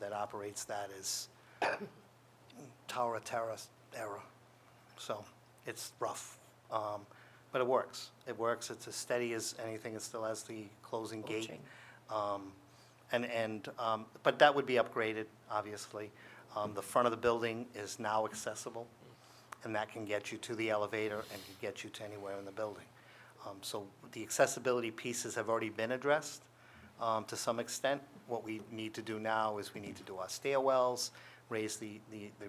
that operates that is Tower of Terror era, so it's rough. But it works. It works. It's as steady as anything. It still has the closing gate. But that would be upgraded, obviously. The front of the building is now accessible, and that can get you to the elevator and can get you to anywhere in the building. So the accessibility pieces have already been addressed to some extent. What we need to do now is we need to do our stairwells, raise the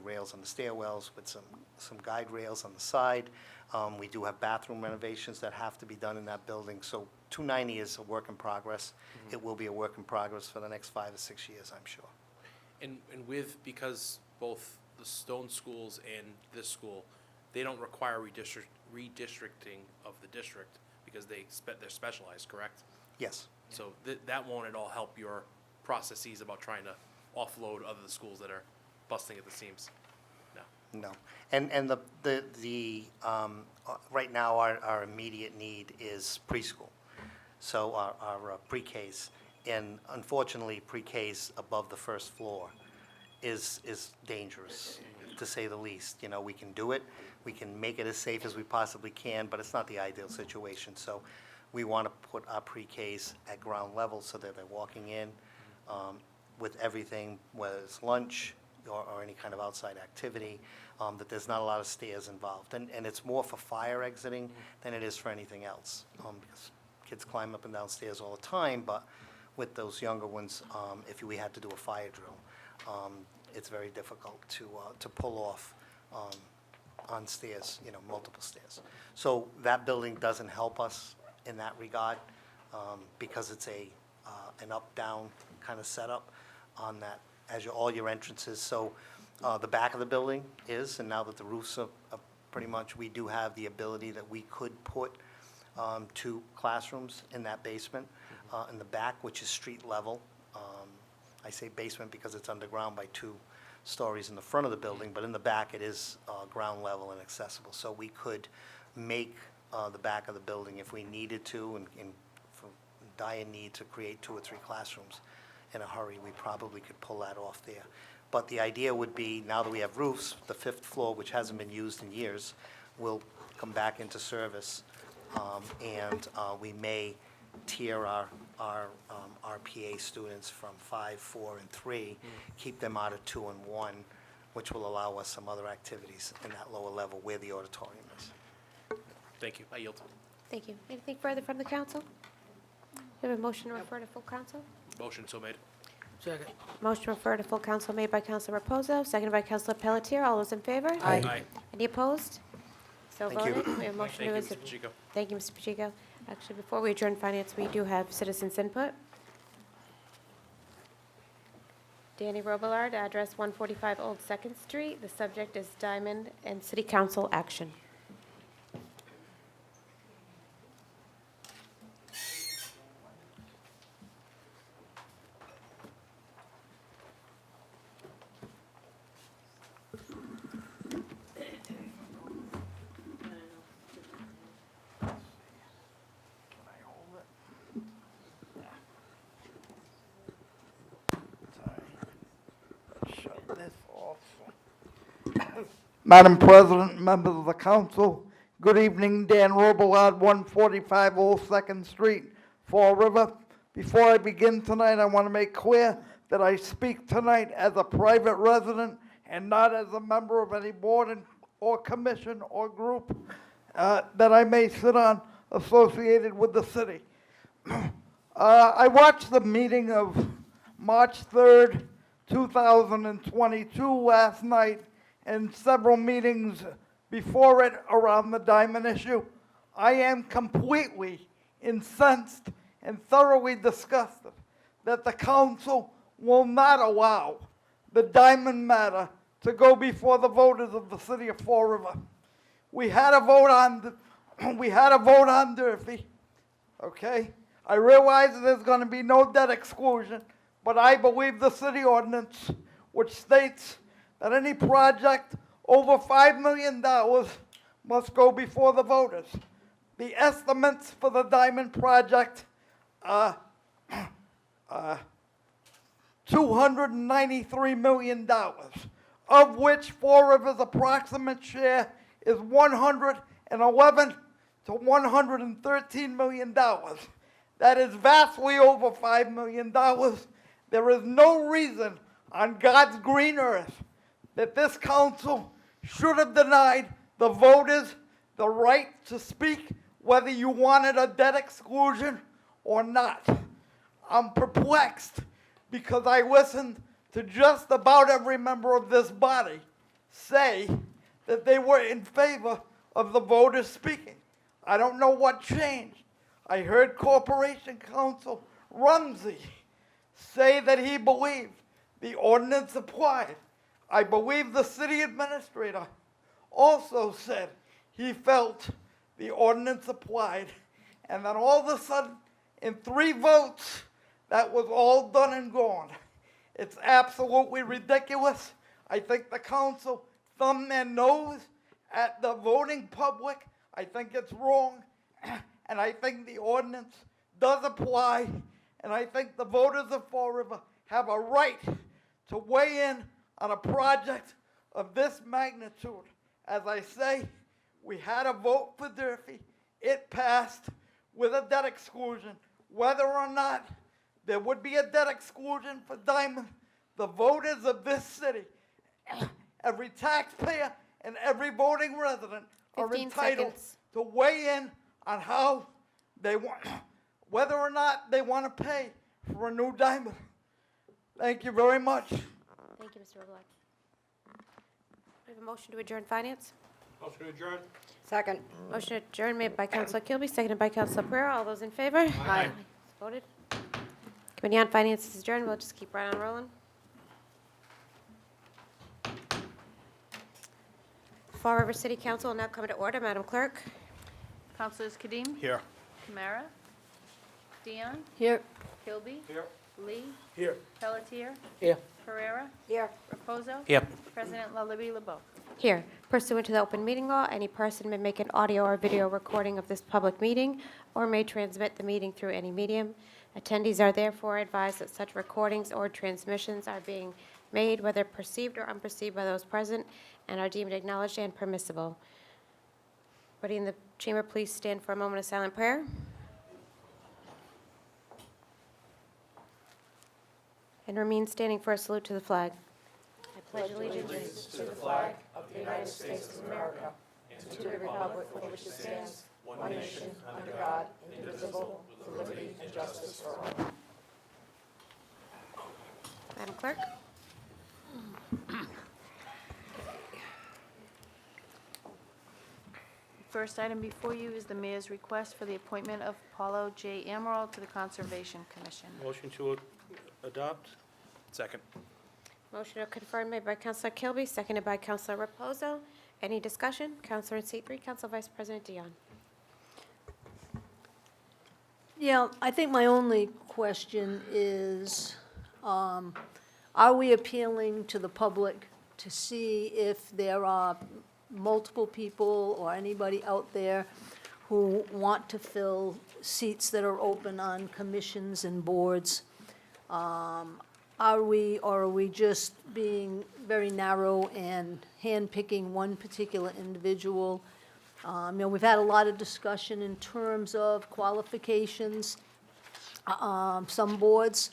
rails on the stairwells with some guide rails on the side. We do have bathroom renovations that have to be done in that building. So 290 is a work in progress. It will be a work in progress for the next 5 or 6 years, I'm sure. And because both the Stone schools and this school, they don't require redistricting of the district because they're specialized, correct? Yes. So that won't at all help your processes about trying to offload other schools that are busting at the seams? No. No. And right now, our immediate need is preschool. So our pre-Ks, and unfortunately, pre-Ks above the first floor is dangerous, to say the least. You know, we can do it, we can make it as safe as we possibly can, but it's not the ideal situation. So we want to put our pre-Ks at ground level so that they're walking in with everything, whether it's lunch or any kind of outside activity, that there's not a lot of stairs involved. And it's more for fire exiting than it is for anything else, because kids climb up and down stairs all the time, but with those younger ones, if we had to do a fire drill, it's very difficult to pull off on stairs, you know, multiple stairs. So that building doesn't help us in that regard, because it's an up-down kind of setup on that, as all your entrances. So the back of the building is, and now that the roofs are pretty much, we do have the ability that we could put 2 classrooms in that basement in the back, which is street level. I say basement because it's underground by 2 stories in the front of the building, but in the back it is ground level and accessible. So we could make the back of the building if we needed to, and for dire need to create 2 or 3 classrooms in a hurry, we probably could pull that off there. But the idea would be, now that we have roofs, the 5th floor, which hasn't been used in years, will come back into service, and we may tier our RPA students from 5, 4, and 3, keep them out of 2 and 1, which will allow us some other activities in that lower level where the auditorium is. Thank you. I yield. Thank you. Anything further from the council? We have a motion to refer to full council? Motion so made. Second. Motion to refer to full council made by Councilor Reposo, seconded by Councilor Pelletier. All those in favor? Aye. Any opposed? So Thank you. voted. We have a motion Thank to... you, Mr. Pacheco. Thank you, Mr. Pacheco. Actually, before we adjourn finance, we do have citizens' input. Danny Robillard, address 145 Old Second Street. The subject is Diamond and City Council action. Madam President, members of the council, good evening. Dan Robillard, 145 Old Second Street, Fall River. Before I begin tonight, I want to make clear that I speak tonight as a private resident and not as a member of any board or commission or group that I may sit on associated with the city. I watched the meeting of March 3rd, 2022 last night, and several meetings before it around the Diamond issue. I am completely incensed and thoroughly disgusted that the council will not allow the Diamond matter to go before the voters of the city of Fall River. We had a vote on Durfee, okay? I realize there's gonna be no debt exclusion, but I believe the city ordinance, which states that any project over $5 million must go before the voters. The estimates for the Diamond project are $293 million, of which Fall River's approximate share is $111 to $113 million. That is vastly over $5 million. There is no reason on God's green earth that this council should have denied the voters the right to speak whether you wanted a debt exclusion or not. I'm perplexed because I listened to just about every member of this body say that they were in favor of the voters speaking. I don't know what changed. I heard Corporation Counsel Rumsey say that he believed the ordinance applied. I believe the city administrator also said he felt the ordinance applied. And then all of a sudden, in 3 votes, that was all done and gone. It's absolutely ridiculous. I think the council thumbed their nose at the voting public. I think it's wrong. And I think the ordinance does apply. And I think the voters of Fall River have a right to weigh in on a project of this magnitude. As I say, we had a vote for Durfee. It passed with a debt exclusion. Whether or not there would be a debt exclusion for Diamond, the voters of this city, every taxpayer and every voting resident are 15 entitled seconds. to weigh in on how they want, whether or not they want to pay for a new Diamond. Thank you very much. Thank you, Mr. Roblox. We have a motion to adjourn finance. Motion adjourned. Second. Motion to adjourn made by Councilor Kilby, seconded by Councilor Pereira. All those in favor? Aye. Voted. Committee on Finance is adjourned. We'll just keep right on rolling. Fall River City Council will now come to order. Madam Clerk? Councilors Kadim? Here. Kamara? Dion? Here. Kilby? Here. Lee? Here. Pelletier? Here. Pereira? Here. Reposo? Yep. President La Liberty LeBeau. Here, pursuant to the open meeting law, any person may make an audio or video recording of this public meeting or may transmit the meeting through any medium. Attendees are therefore advised that such recordings or transmissions are being made, whether perceived or unperceived by those present, and are deemed acknowledged and permissible. Everybody in the chamber, please stand for a moment of silent prayer. And remain standing for a salute to the flag. I pledge allegiance to the flag of the United States of America and to the republic for which it stands, one nation, under God, indivisible, with liberty and justice for all. Madam Clerk? First item before you is the mayor's request for the appointment of Paulo J. Amaral to the Conservation Commission. Motion to adopt. Second. Motion to confirm made by Councilor Kilby, seconded by Councilor Reposo. Any discussion? Councilor in seat 3, Council Vice President Dion. Yeah, I think my only question is, are we appealing to the public to see if there are multiple people or anybody out there who want to fill seats that are open on commissions and boards? Are we, or are we just being very narrow and handpicking one particular individual? We've had a lot of discussion in terms of qualifications. Some boards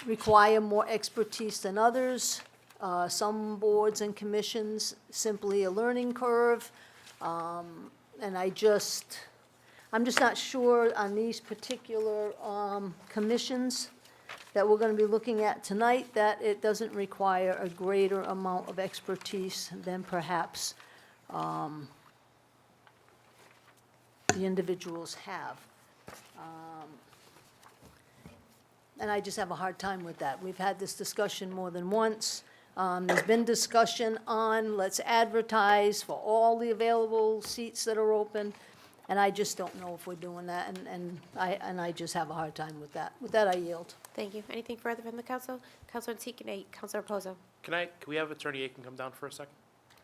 require more expertise than others. Some boards and commissions, simply a learning curve. And I'm just not sure on these particular commissions that we're going to be looking at tonight, that it doesn't require a greater amount of expertise than perhaps the individuals have. And I just have a hard time with that. We've had this discussion more than once. There's been discussion on, let's advertise for all the available seats that are open, and I just don't know if we're doing that, and I just have a hard time with that. With that, I yield. Thank you. Anything further from the council? Councilor in seat 8, Councilor Reposo. Can we have Attorney Aiken come down for a second?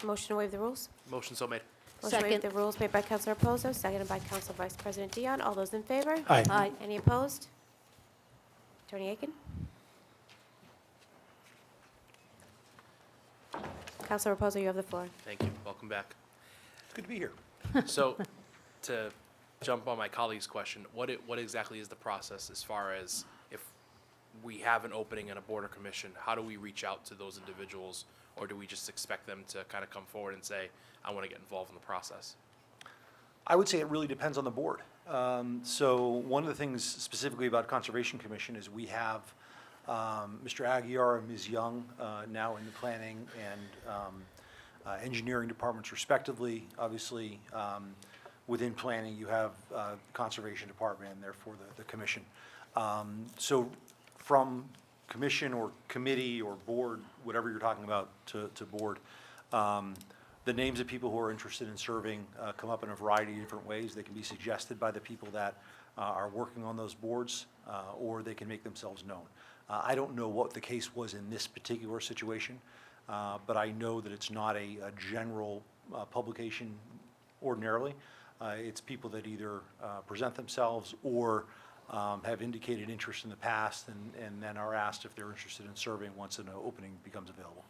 Motion to waive the rules? Motion so made. Motion to waive Second. the rules made by Councilor Reposo, seconded by Council Vice President Dion. All those in favor? Aye. Any opposed? Attorney Aiken? Councilor Reposo, you have the floor. Thank you. Welcome back. It's good to be here. So, to jump on my colleague's question, what exactly is the process as far as if we have an opening in a board or commission, how do we reach out to those individuals? Or do we just expect them to kind of come forward and say, I want to get involved in the process? I would say it really depends on the board. So one of the things specifically about Conservation Commission is we have Mr. Aguirre and Ms. Young now in the planning and engineering departments respectively. Obviously, within planning, you have Conservation Department and therefore the commission. So from commission or committee or board, whatever you're talking about, to board, the names of people who are interested in serving come up in a variety of different ways. They can be suggested by the people that are working on those boards, or they can make themselves known. I don't know what the case was in this particular situation, but I know that it's not a general publication ordinarily. It's people that either present themselves or have indicated interest in the past and then are asked if they're interested in serving once an opening becomes available.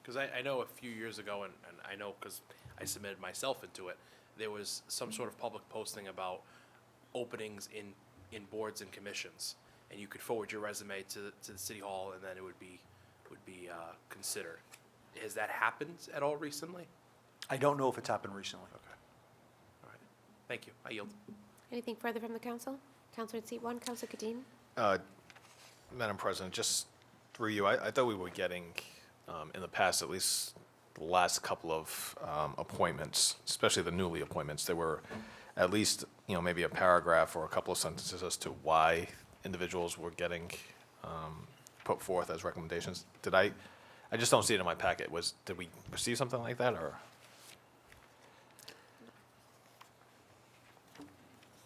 Because I know a few years ago, and I know because I submitted myself into it, there was some sort of public posting about openings in boards and commissions, and you could forward your resume to the city hall, and then it would be considered. Has that happened at all recently? I don't know if it's happened recently. Okay. All right. Thank you. I yield. Anything further from the council? Counselor in seat 1, Counselor Kadim. Madam President, just through you, I thought we were getting, in the past, at least the last couple of appointments, especially the newly appointments, there were at least, maybe a paragraph or a couple of sentences as to why individuals were getting put forth as recommendations. I just don't see it in my packet. Did we receive something like that, or?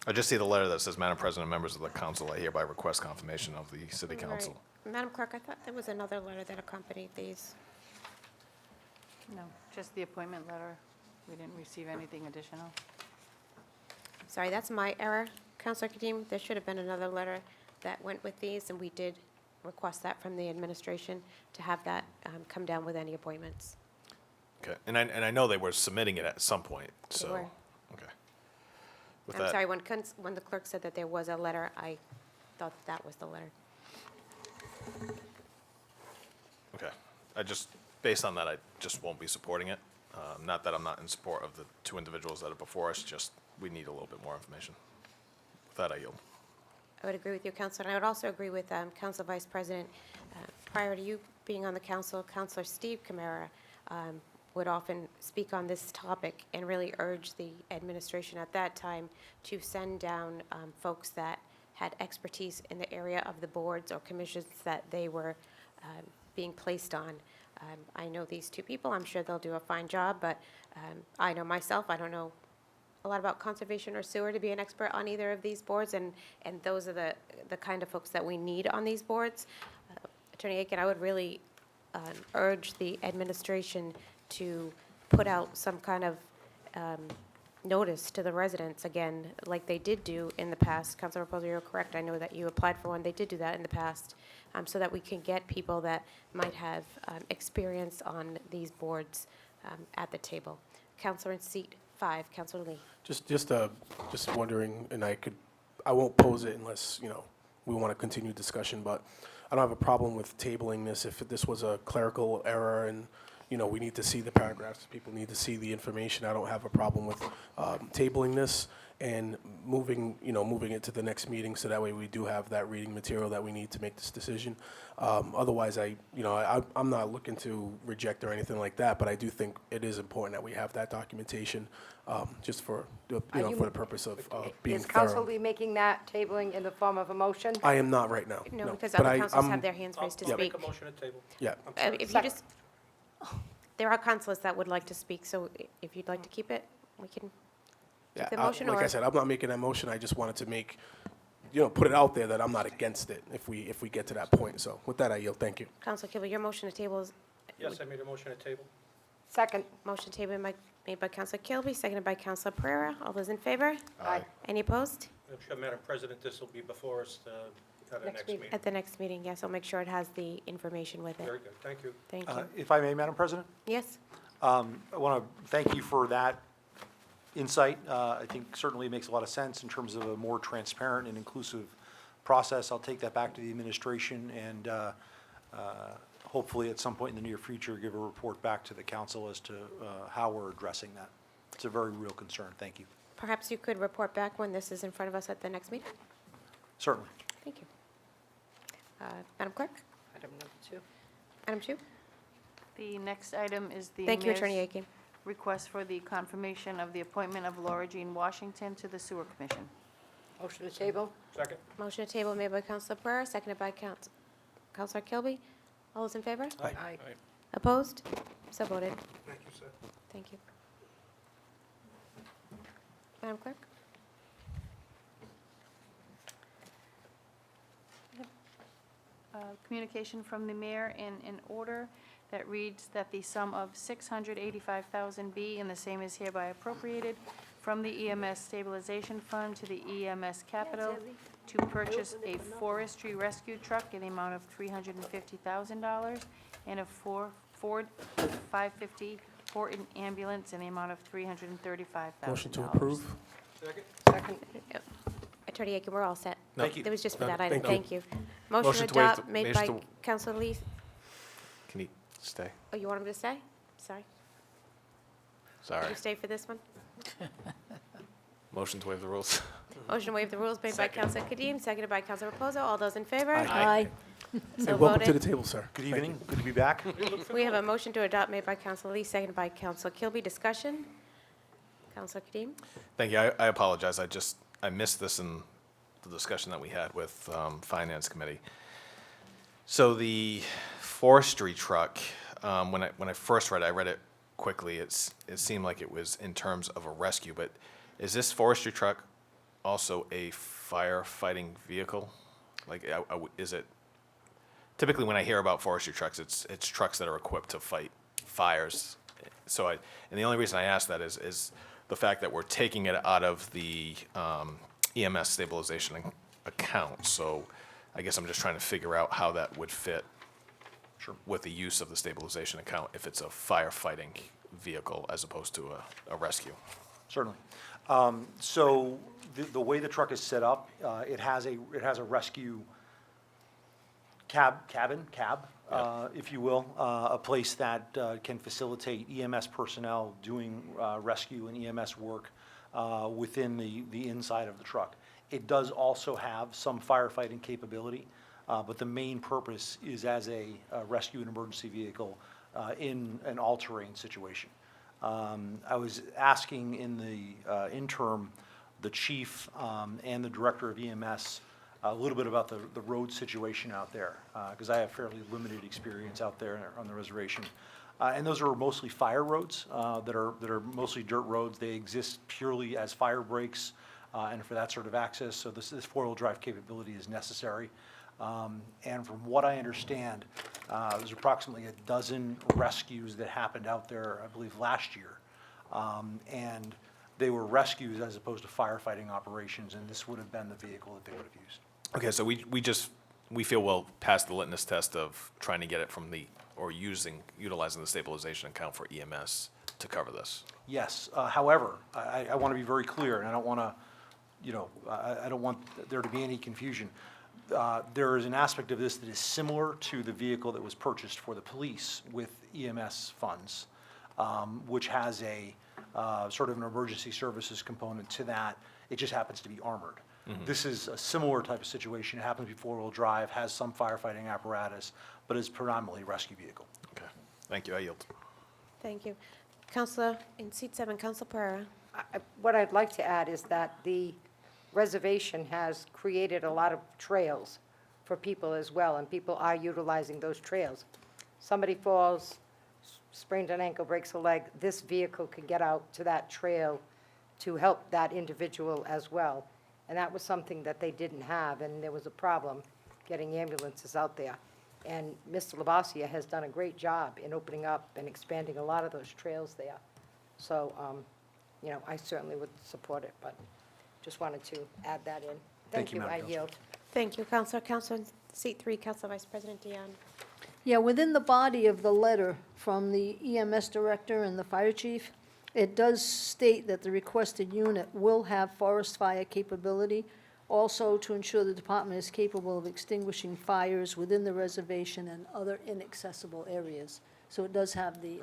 I just see the letter that says, Madam President, members of the council, I hereby request confirmation of the city council. Right. Madam Clerk, I thought there was another letter that accompanied these. No, just the appointment letter. We didn't receive anything additional. Sorry, that's my error. Counselor Kadim, there should have been another letter that went with these, and we did request that from the administration to have that come down with any appointments. Okay, and I know they were submitting it at some point, so. were. Okay. With I'm that- sorry, when the clerk said that there was a letter, I thought that was the letter. Okay, based on that, I just won't be supporting it. Not that I'm not in support of the two individuals that are before us, just we need a little bit more information. With that, I yield. I would agree with you, Counselor, and I would also agree with Council Vice President. Prior to you being on the council, Counselor Steve Camara would often speak on this topic and really urge the administration at that time to send down folks that had expertise in the area of the boards or commissions that they were being placed on. I know these two people. I'm sure they'll do a fine job, but I know myself, I don't know a lot about conservation or sewer to be an expert on either of these boards, and those are the kind of folks that we need on these boards. Attorney Aiken, I would really urge the administration to put out some kind of notice to the residents, again, like they did do in the past. Councilor Raposo, you're correct. I know that you applied for one. They did do that in the past, so that we can get people that might have experience on these boards at the table. Councilor in seat 5, Councilor Lee. Just wondering, and I won't pose it unless, we want to continue discussion, but I don't have a problem with tabling this if this was a clerical error and, we need to see the paragraphs, people need to see the information. I don't have a problem with tabling this and moving it to the next meeting so that way we do have that reading material that we need to make this decision. Otherwise, I'm not looking to reject or anything like that, but I do think it is important that we have that documentation just for, for the purpose of being Is Council thorough. Lee making that tabling in the form of a motion? I am not right now. No, because But other I- councils I'm- have their hands raised to I'll speak. make a motion at table. Yeah. If you Second. just, there are councilors that would like to speak, so if you'd like to keep it, we can Yeah, keep the motion, like I or? said, I'm not making that motion. I just wanted to make, put it out there that I'm not against it if we get to that point. So with that, I yield. Thank you. Councilor Kimball, your motion to table is, Yes, I made a motion at table. Second. motion to table made by Councilor Kilby, seconded by Councilor Pereira. All those in favor? Aye. Any opposed? I'm sure, Madam President, this will be before us at the Next next meeting. meeting. At the next meeting, yes, I'll make sure it has the information with Very it. good, thank you. Thank you. If I may, Madam President? Yes? I want to thank you for that insight. I think certainly makes a lot of sense in terms of a more transparent and inclusive process. I'll take that back to the administration and hopefully at some point in the near future, give a report back to the council as to how we're addressing that. It's a very real concern. Thank you. Perhaps you could report back when this is in front of us at the next meeting? Certainly. Thank you. Madam Clerk? Item number 2. Item 2? The next item is the Thank you, mayor's Attorney Aiken. request for the confirmation of the appointment of Laura Jean Washington to the Sewer Commission. Motion to table? Second. Motion to table made by Councilor Pereira, seconded by Councilor Kilby. All those in favor? Aye. Opposed? So voted. Thank you, sir. Thank you. Madam Clerk? Communication from the mayor in an order that reads that the sum of $685,000 be, and the same is hereby appropriated, from the EMS Stabilization Fund to the EMS Capital to purchase a forestry rescue truck in the amount of $350,000 and a Ford 550 Horton ambulance in the amount of $335,000. Motion to approve? Second? Attorney Aiken, we're all set. Thank you. That was just for No, that item. thank Thank you. Motion Motion to to waive adopt the- made motion by to- Councilor Lee. Can he stay? Oh, you want him to stay? Sorry. Sorry. You stay for this one? Motion to waive the rules. Motion to waive the rules made by Councilor Kadim, seconded by Councilor Reposo. All those in favor? Aye. So Hey, welcome to the voted. table, sir. Good Thank evening. Good to be back. We have a motion to adopt made by Councilor Lee, seconded by Councilor Kilby. Discussion? Councilor Kadim? Thank you. I apologize. I missed this in the discussion that we had with Finance Committee. So the forestry truck, when I first read it, I read it quickly. It seemed like it was in terms of a rescue, but is this forestry truck also a firefighting vehicle? Like, is it, typically when I hear about forestry trucks, it's trucks that are equipped to fight fires. And the only reason I ask that is the fact that we're taking it out of the EMS stabilization account. So I guess I'm just trying to figure out how that would fit with the use of the stabilization account if it's a firefighting vehicle as opposed to a rescue. Certainly. So the way the truck is set up, it has a rescue cab, if you will, a place that can facilitate EMS personnel doing rescue and EMS work within the inside of the truck. It does also have some firefighting capability, but the main purpose is as a rescue and emergency vehicle in an all-terrain situation. I was asking in the interim, the chief and the director of EMS a little bit about the road situation out there, because I have fairly limited experience out there on the reservation. And those are mostly fire roads that are mostly dirt roads. They exist purely as fire breaks and for that sort of access. So this four-wheel drive capability is necessary. And from what I understand, there's approximately a dozen rescues that happened out there, I believe, last year. And they were rescues as opposed to firefighting operations, and this would have been the vehicle that they would have used. Okay, so we feel well past the litmus test of trying to get it from utilizing the stabilization account for EMS to cover this. Yes. However, I want to be very clear, and I don't want to, I don't want there to be any confusion. There is an aspect of this that is similar to the vehicle that was purchased for the police with EMS funds, which has a sort of an emergency services component to that. It just happens to be armored. Mm-hmm. This is a similar type of situation. It happens to be four-wheel drive, has some firefighting apparatus, but is predominantly a rescue vehicle. Okay, thank you. I yield. Thank you. Councilor, in seat 7, Councilor Pereira. What I'd like to add is that the reservation has created a lot of trails for people as well, and people are utilizing those trails. Somebody falls, sprains an ankle, breaks a leg, this vehicle can get out to that trail to help that individual as well. And that was something that they didn't have, and there was a problem getting ambulances out there. And Mr. Labasia has done a great job in opening up and expanding a lot of those trails there. So, I certainly would support it, but just wanted to add that in. Thank you, Madam I Councilor. yield. Thank you, Councilor. Councilor in seat 3, Councilor Vice President Dion. Yeah, within the body of the letter from the EMS director and the fire chief, It does state that the requested unit will have forest fire capability, also to ensure the department is capable of extinguishing fires within the reservation and other inaccessible areas. So it does have the,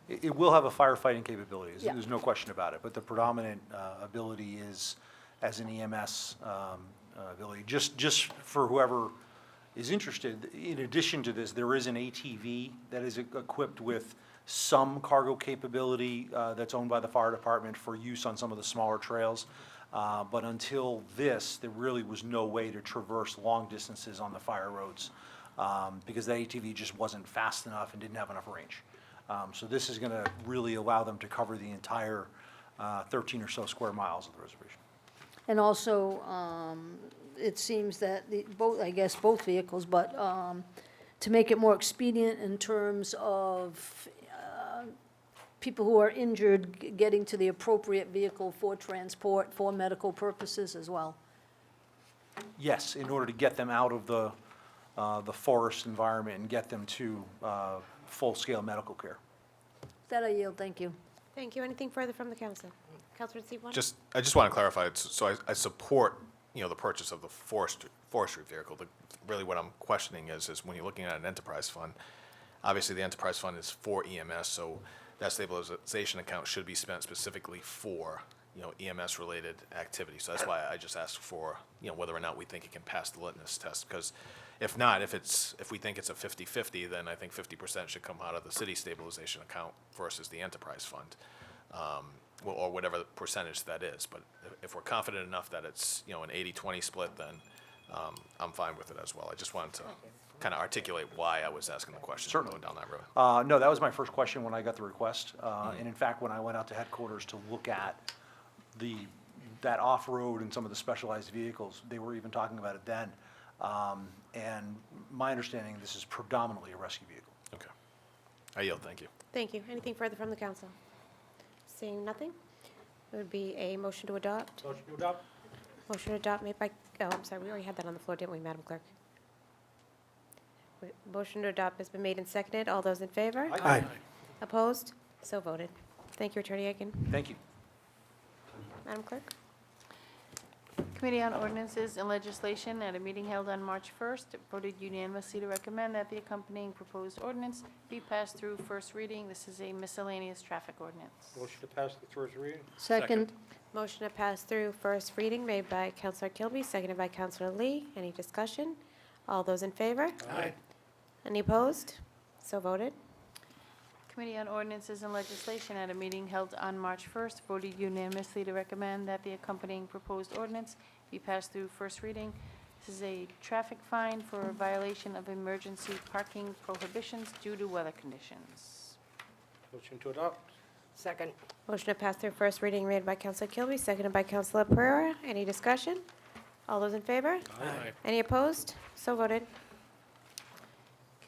It will have a firefighting capability, Yeah. there's no question about it, but the predominant ability is as an EMS ability. Just for whoever is interested, in addition to this, there is an ATV that is equipped with some cargo capability that's owned by the fire department for use on some of the smaller trails. But until this, there really was no way to traverse long distances on the fire roads because the ATV just wasn't fast enough and didn't have enough range. So this is going to really allow them to cover the entire 13 or so square miles of the reservation. and also, it seems that both, I guess, both vehicles, but to make it more expedient in terms of people who are injured getting to the appropriate vehicle for transport, for medical purposes as well. Yes, in order to get them out of the forest environment and get them to full-scale medical care. That I yield, thank you. Thank you. Anything further from the council? Councilor in seat one? I just want to clarify, so I support, the purchase of the forestry vehicle. Really what I'm questioning is when you're looking at an enterprise fund, obviously the enterprise fund is for EMS, so that stabilization account should be spent specifically for, EMS-related activities. So that's why I just asked for, whether or not we think it can pass the litmus test, because if not, if we think it's a 50-50, then I think 50% should come out of the city stabilization account versus the enterprise fund, or whatever percentage that is. But if we're confident enough that it's, an 80-20 split, then I'm fine with it as well. I just wanted to kind of articulate why I was asking the question. Certainly. Going down that road. No, that was my first question when I got the request. And in fact, when I went out to headquarters to look at that off-road and some of the specialized vehicles, they were even talking about it then. And my understanding, this is predominantly a rescue vehicle. Okay. I yield, thank you. Thank you. Anything further from the council? Seeing nothing, it would be a motion to adopt. Motion to adopt? Motion to adopt made by, oh, I'm sorry, we already had that on the floor, didn't we, Madam Clerk? Motion to adopt has been made and seconded. All those in favor? Aye. Opposed? So voted. Thank you, Attorney Aiken. Thank you. Madam Clerk? Committee on Ordinances and Legislation, at a meeting held on March 1st, voted unanimously to recommend that the accompanying proposed ordinance be passed through first reading. This is a miscellaneous traffic ordinance. Motion to pass the first reading? Second, Motion to pass through first reading made by Councilor Kilby, seconded by Councilor Lee. Any discussion? All those in favor? Aye. Any opposed? So voted. Committee on Ordinances and Legislation, at a meeting held on March 1st, voted unanimously to recommend that the accompanying proposed ordinance be passed through first reading. This is a traffic fine for a violation of emergency parking prohibitions due to weather conditions. Motion to adopt? Second. Motion to pass through first reading made by Councilor Kilby, seconded by Councilor Pereira. Any discussion? All those in favor? Aye. Any opposed? So voted.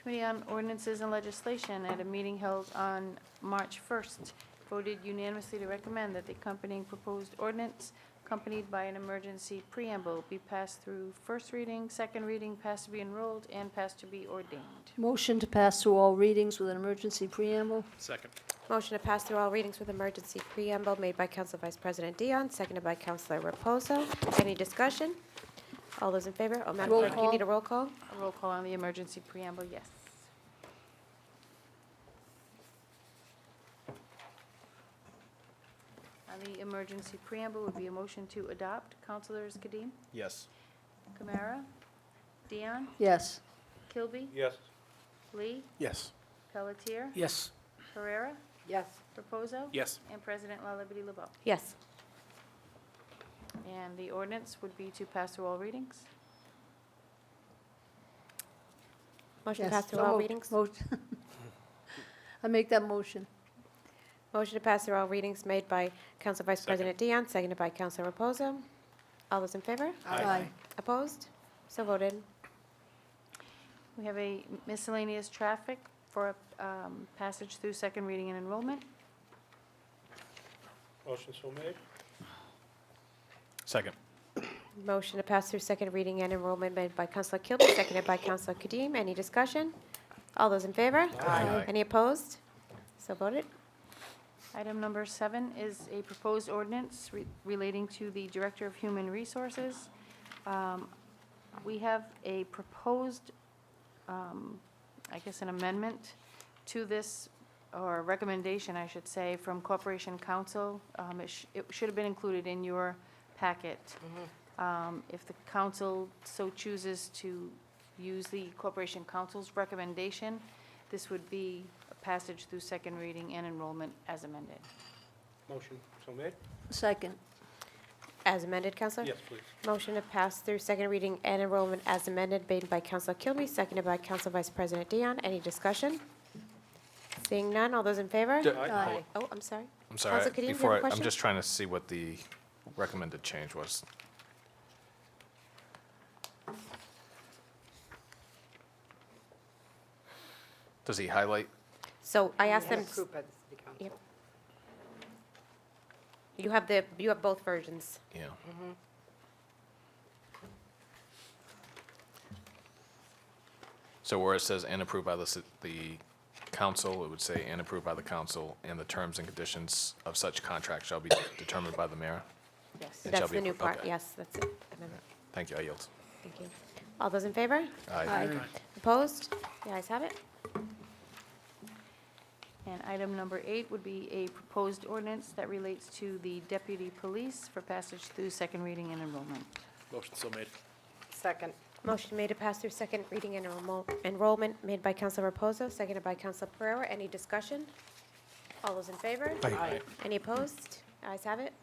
Committee on Ordinances and Legislation, at a meeting held on March 1st, voted unanimously to recommend that the accompanying proposed ordinance, accompanied by an emergency preamble, be passed through first reading, second reading, passed to be enrolled, and passed to be ordained. motion to pass through all readings with an emergency preamble. Second. Motion to pass through all readings with emergency preamble made by Council Vice President Dion, seconded by Councilor Reposo. Any discussion? All those in favor? Oh, Madam Roll Clerk, you call. need a roll call? A roll call on the emergency preamble, yes. On the emergency preamble would be a motion to adopt. Councilors Kadim, Yes. Kamara, Dion, Yes, Kilby, Yes. Lee, Yes. Pelletier, Yes. Pereira, Yes. Reposo, Yes. and President La Liberty LeBeau. Yes. And the ordinance would be to pass through all readings. Motion to yes. pass through So all moved. readings? I make that motion. Motion to pass through all readings made by Council Vice President Dion, seconded by Councilor Reposo. All those in favor? Aye. Opposed? So voted. We have a miscellaneous traffic for passage through second reading and enrollment. Motion so made? Second. Motion to pass through second reading and enrollment made by Councilor Kilby, seconded by Councilor Kadim. Any discussion? All those in favor? Aye. Any opposed? So voted. Item number 7 is a proposed ordinance relating to the Director of Human Resources. We have a proposed, I guess, an amendment to this, or a recommendation, I should say, from Corporation Counsel. It should have been included in your packet. If the council so chooses to use the Corporation Council's recommendation, this would be a passage through second reading and enrollment as amended. Motion so made? Second. As amended, Counselor? Yes, please. Motion to pass through second reading and enrollment as amended made by Counselor Kilby, seconded by Counsel Vice President Dion. Any discussion? Seeing none, all those in favor? Aye. Oh, I'm sorry. I'm sorry, Counselor Kadim, do you have a before, I'm question? just trying to see what the recommended change was. Does he highlight? So I asked them, Approved by the city council. Yep. you have both versions. Yeah. So where it says "and approved by the council," it would say "and approved by the council, and the terms and conditions of such contract shall be determined by the mayor." Yes. It shall That's be the new appro- part, okay. yes, that's it. Amendment. Thank you, I yield. Thank you. All those in favor? Aye. Opposed? The ayes have it. And item number 8 would be a proposed ordinance that relates to the deputy police for passage through second reading and enrollment. Motion so made. Second. Motion made to pass through second reading and enrollment made by Counselor Reposo, seconded by Counselor Pereira. Any discussion? All those in favor? Aye. Any opposed? Ayes have it.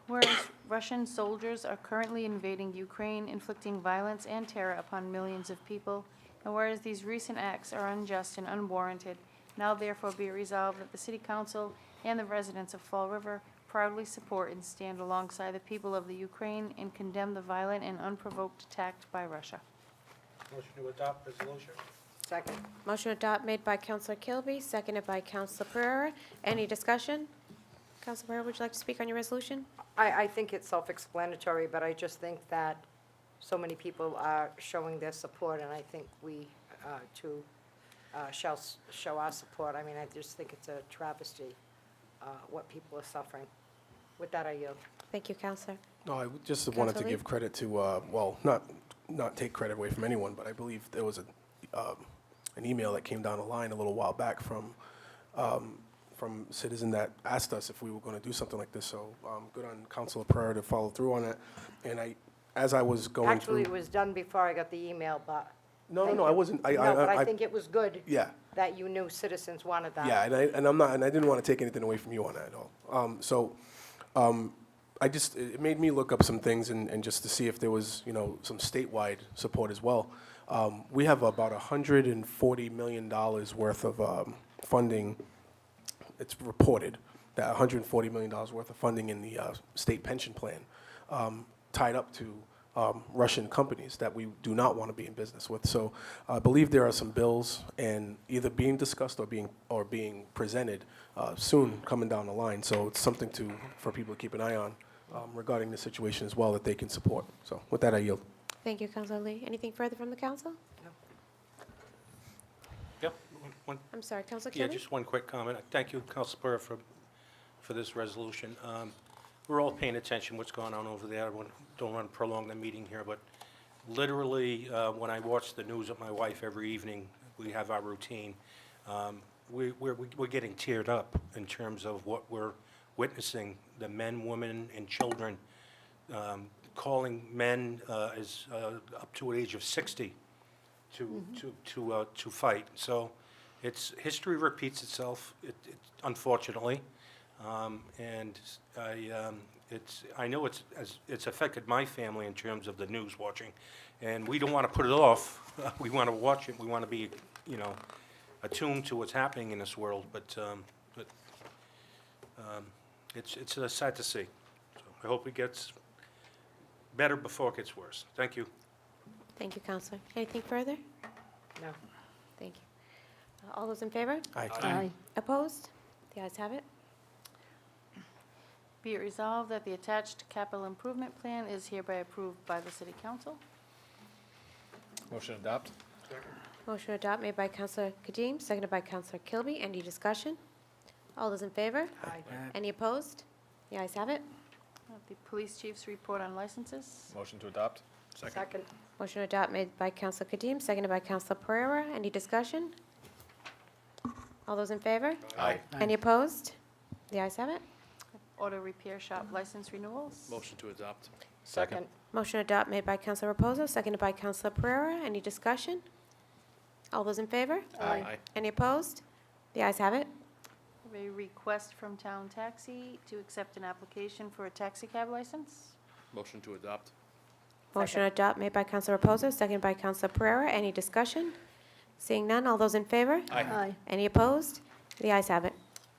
Whereas Russian soldiers are currently invading Ukraine, inflicting violence and terror upon millions of people, and whereas these recent acts are unjust and unwarranted, now therefore be it resolved that the City Council and the residents of Fall River proudly support and stand alongside the people of the Ukraine and condemn the violent and unprovoked attack by Russia. Motion to adopt resolution? Second. Motion to adopt made by Counselor Kilby, seconded by Counselor Pereira. Any discussion? Counselor Pereira, would you like to speak on your resolution? I think it's self-explanatory, but I just think that so many people are showing their support, and I think we, too, shall show our support. I mean, I just think it's a travesty, what people are suffering. With that, I yield. Thank you, Counselor. No, I just wanted Counselor to Lee? give credit to, well, not take credit away from anyone, but I believe there was an email that came down the line a little while back from a citizen that asked us if we were going to do something like this. So good on Councilor Pereira to follow through on that. And as I was going Actually, through. it was done before I got the email, but. No, thank I you. wasn't. No, but I think it was good Yeah. that you knew citizens wanted that. Yeah, and I'm not, and I didn't want to take anything away from you on that at all. I just, it made me look up some things and just to see if there was, some statewide support as well. We have about $140 million worth of funding. It's reported that $140 million worth of funding in the state pension plan tied up to Russian companies that we do not want to be in business with. So I believe there are some bills and either being discussed or being presented soon coming down the line. So it's something for people to keep an eye on regarding the situation as well that they can support. So with that, I yield. Thank you, Counselor Lee. Anything further from the council? Yep. One, I'm sorry, Counselor yeah, Kilby? just one quick comment. Thank you, Council Pereira, for this resolution. We're all paying attention what's going on over there. I don't want to prolong the meeting here, but literally, when I watch the news with my wife every evening, we have our routine. We're getting teared up in terms of what we're witnessing, the men, women, and children calling men as up to an age of 60 to fight. So history repeats itself, unfortunately. And I know it's affected my family in terms of the news watching, and we don't want to put it off. We want to watch it. We want to be, attuned to what's happening in this world. But it's sad to see. So I hope it gets better before it gets worse. Thank you. Thank you, Counselor. Anything further? No. Thank you. All those in favor? Aye. Opposed? The ayes have it. Be it resolved that the attached capital improvement plan is hereby approved by the City Council. Motion to adopt? Motion to adopt made by Counselor Kadeem, seconded by Counselor Kilby. Any discussion? All those in favor? Aye. Any opposed? The ayes have it. The police chief's report on licenses. Motion to adopt? Second. Motion to adopt made by Counselor Kadeem, seconded by Counselor Pereira. Any discussion? All those in favor? Aye. Any opposed? The ayes have it. Auto repair shop license renewals. Motion to adopt. Second. Motion to adopt made by Counselor Reposo, seconded by Counselor Pereira. Any discussion? All those in favor? Aye. Any opposed? The ayes have it. We have a request from Town Taxi to accept an application for a taxi cab license. Motion to adopt. Motion to adopt made by Counselor Reposo, seconded by Counselor Pereira. Any discussion? Seeing none, all those in favor? Aye. Any opposed? The ayes have it.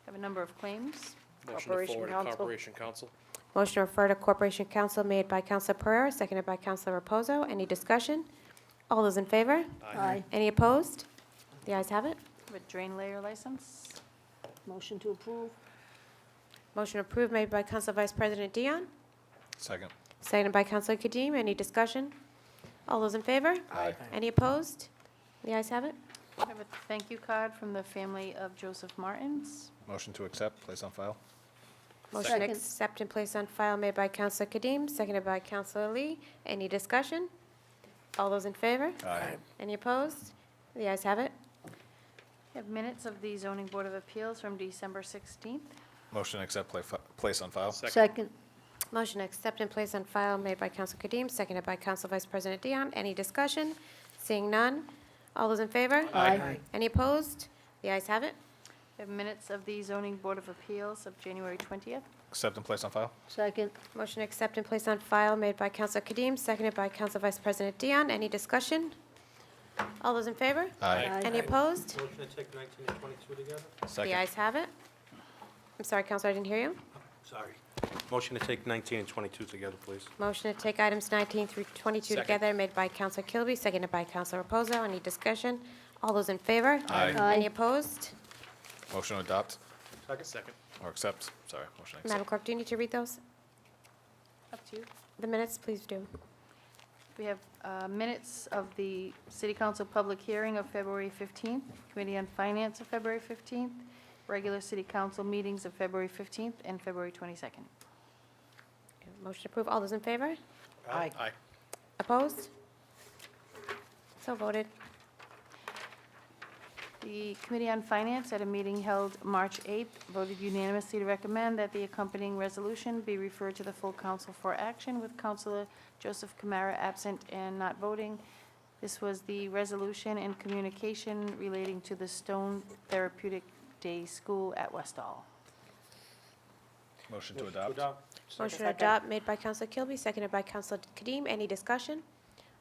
Have a number of claims. Motion to Corporation forward to Council. Corporation Council. Motion to refer to Corporation Council made by Counselor Pereira, seconded by Counselor Reposo. Any discussion? All those in favor? Aye. Any opposed? The ayes have it. Have a drain layer license. Motion to approve. Motion approved made by Council Vice President Dion, Second? seconded by Counselor Kadeem. Any discussion? All those in favor? Aye. Any opposed? The ayes have it. I have a thank you card from the family of Joseph Martins. Motion to accept, place on file? Motion to Second. accept and place on file made by Counselor Kadeem, seconded by Counselor Lee. Any discussion? All those in favor? Aye. Any opposed? The ayes have it. We have minutes of the zoning board of appeals from December 16th. Motion to accept, place on file? Second. Motion to accept and place on file made by Counselor Kadeem, seconded by Counsel Vice President Dion. Any discussion? Seeing none. All those in favor? Aye. Any opposed? The ayes have it. We have minutes of the zoning board of appeals of January 20th. Accept and place on file? Second. Motion to accept and place on file made by Counselor Kadeem, seconded by Counsel Vice President Dion. Any discussion? All those in favor? Aye. Any opposed? Motion to take 19 and 22 together? The Second? ayes have it. I'm sorry, Counselor, I didn't hear you. Sorry. Motion to take 19 and 22 together, please. Motion to take items 19 through 22 Second. together made by Counselor Kilby, seconded by Counselor Reposo. Any discussion? All those in favor? Aye. Aye. Any opposed? Motion to adopt, Second. or accept, sorry, motion to Madam accept. Clerk, do you need to read those? Up to you. The minutes, please do. We have minutes of the city council public hearing of February 15th, committee on finance of February 15th, regular city council meetings of February 15th and February 22nd. Motion to approve. All those in favor? Aye. Aye. Opposed? So voted. The Committee on Finance, at a meeting held March 8th, voted unanimously to recommend that the accompanying resolution be referred to the full council for action, with Councilor Joseph Kamara absent and not voting. This was the resolution and communication relating to the Stone Therapeutic Day School at Westall. Motion to adopt? Motion to adopt made by Counselor Kilby, seconded by Counselor Kadeem. Any discussion?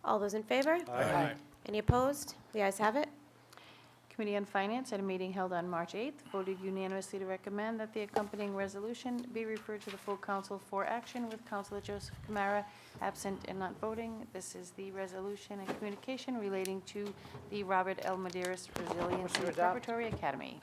All those in favor? Aye. Any opposed? The ayes have it. Committee on Finance, at a meeting held on March 8th, voted unanimously to recommend that the accompanying resolution be referred to the full council for action, with Councilor Joseph Kamara absent and not voting. This is the resolution and communication relating to the Robert L. Maderas Resiliency Motion to adopt. Preparatory Academy.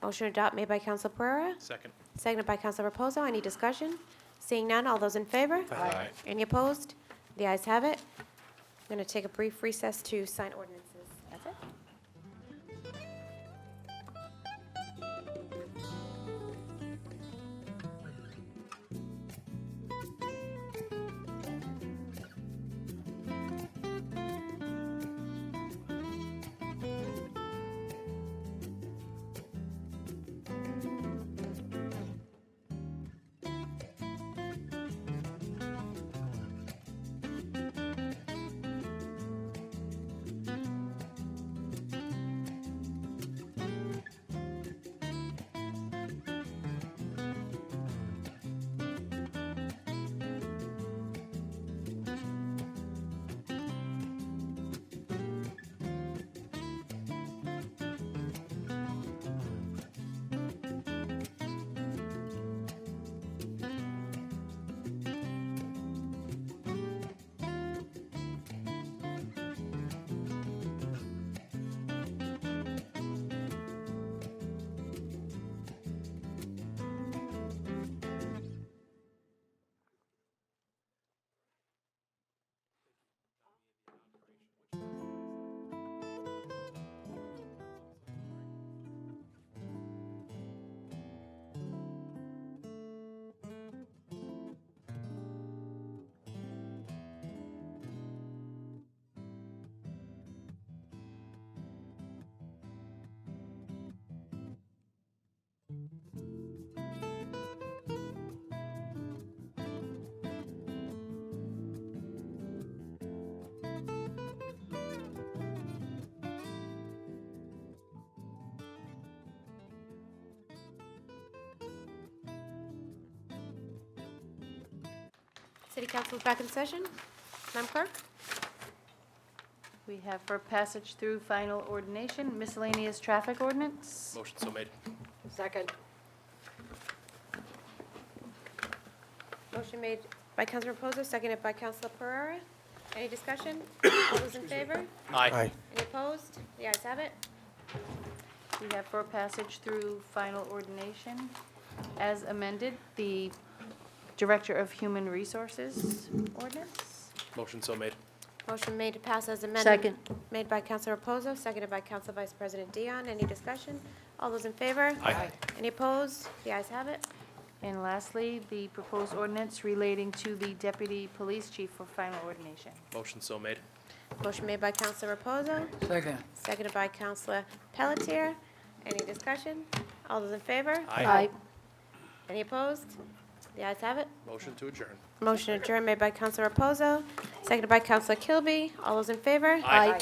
Motion to adopt made by Counselor Pereira, Second. seconded by Counselor Reposo. Any discussion? Seeing none, all those in favor? Aye. Any opposed? The ayes have it. I'm going to take a brief recess to sign ordinances. That's it. City Council is back in session. Madam Clerk? We have for passage through final ordination, miscellaneous traffic ordinance. Motion so made. Second. Motion made by Councilor Reposo, seconded by Councilor Pereira. Any discussion? All those in favor? Aye. Any opposed? The ayes have it. We have for passage through final ordination, as amended, the Director of Human Resources ordinance. Motion so made. Motion made to pass as amended. Second. Made by Councilor Reposo, seconded by Council Vice President Dion. Any discussion? All those in favor? Aye. Any opposed? The ayes have it. And lastly, the proposed ordinance relating to the Deputy Police Chief for final ordination. Motion so made. Motion made by Councilor Reposo, Second. seconded by Councilor Pelletier. Any discussion? All those in favor? Aye. Any opposed? The ayes have it. Motion to adjourn. Motion adjourned made by Councilor Reposo, seconded by Councilor Kilby. All those in favor? Aye. Aye.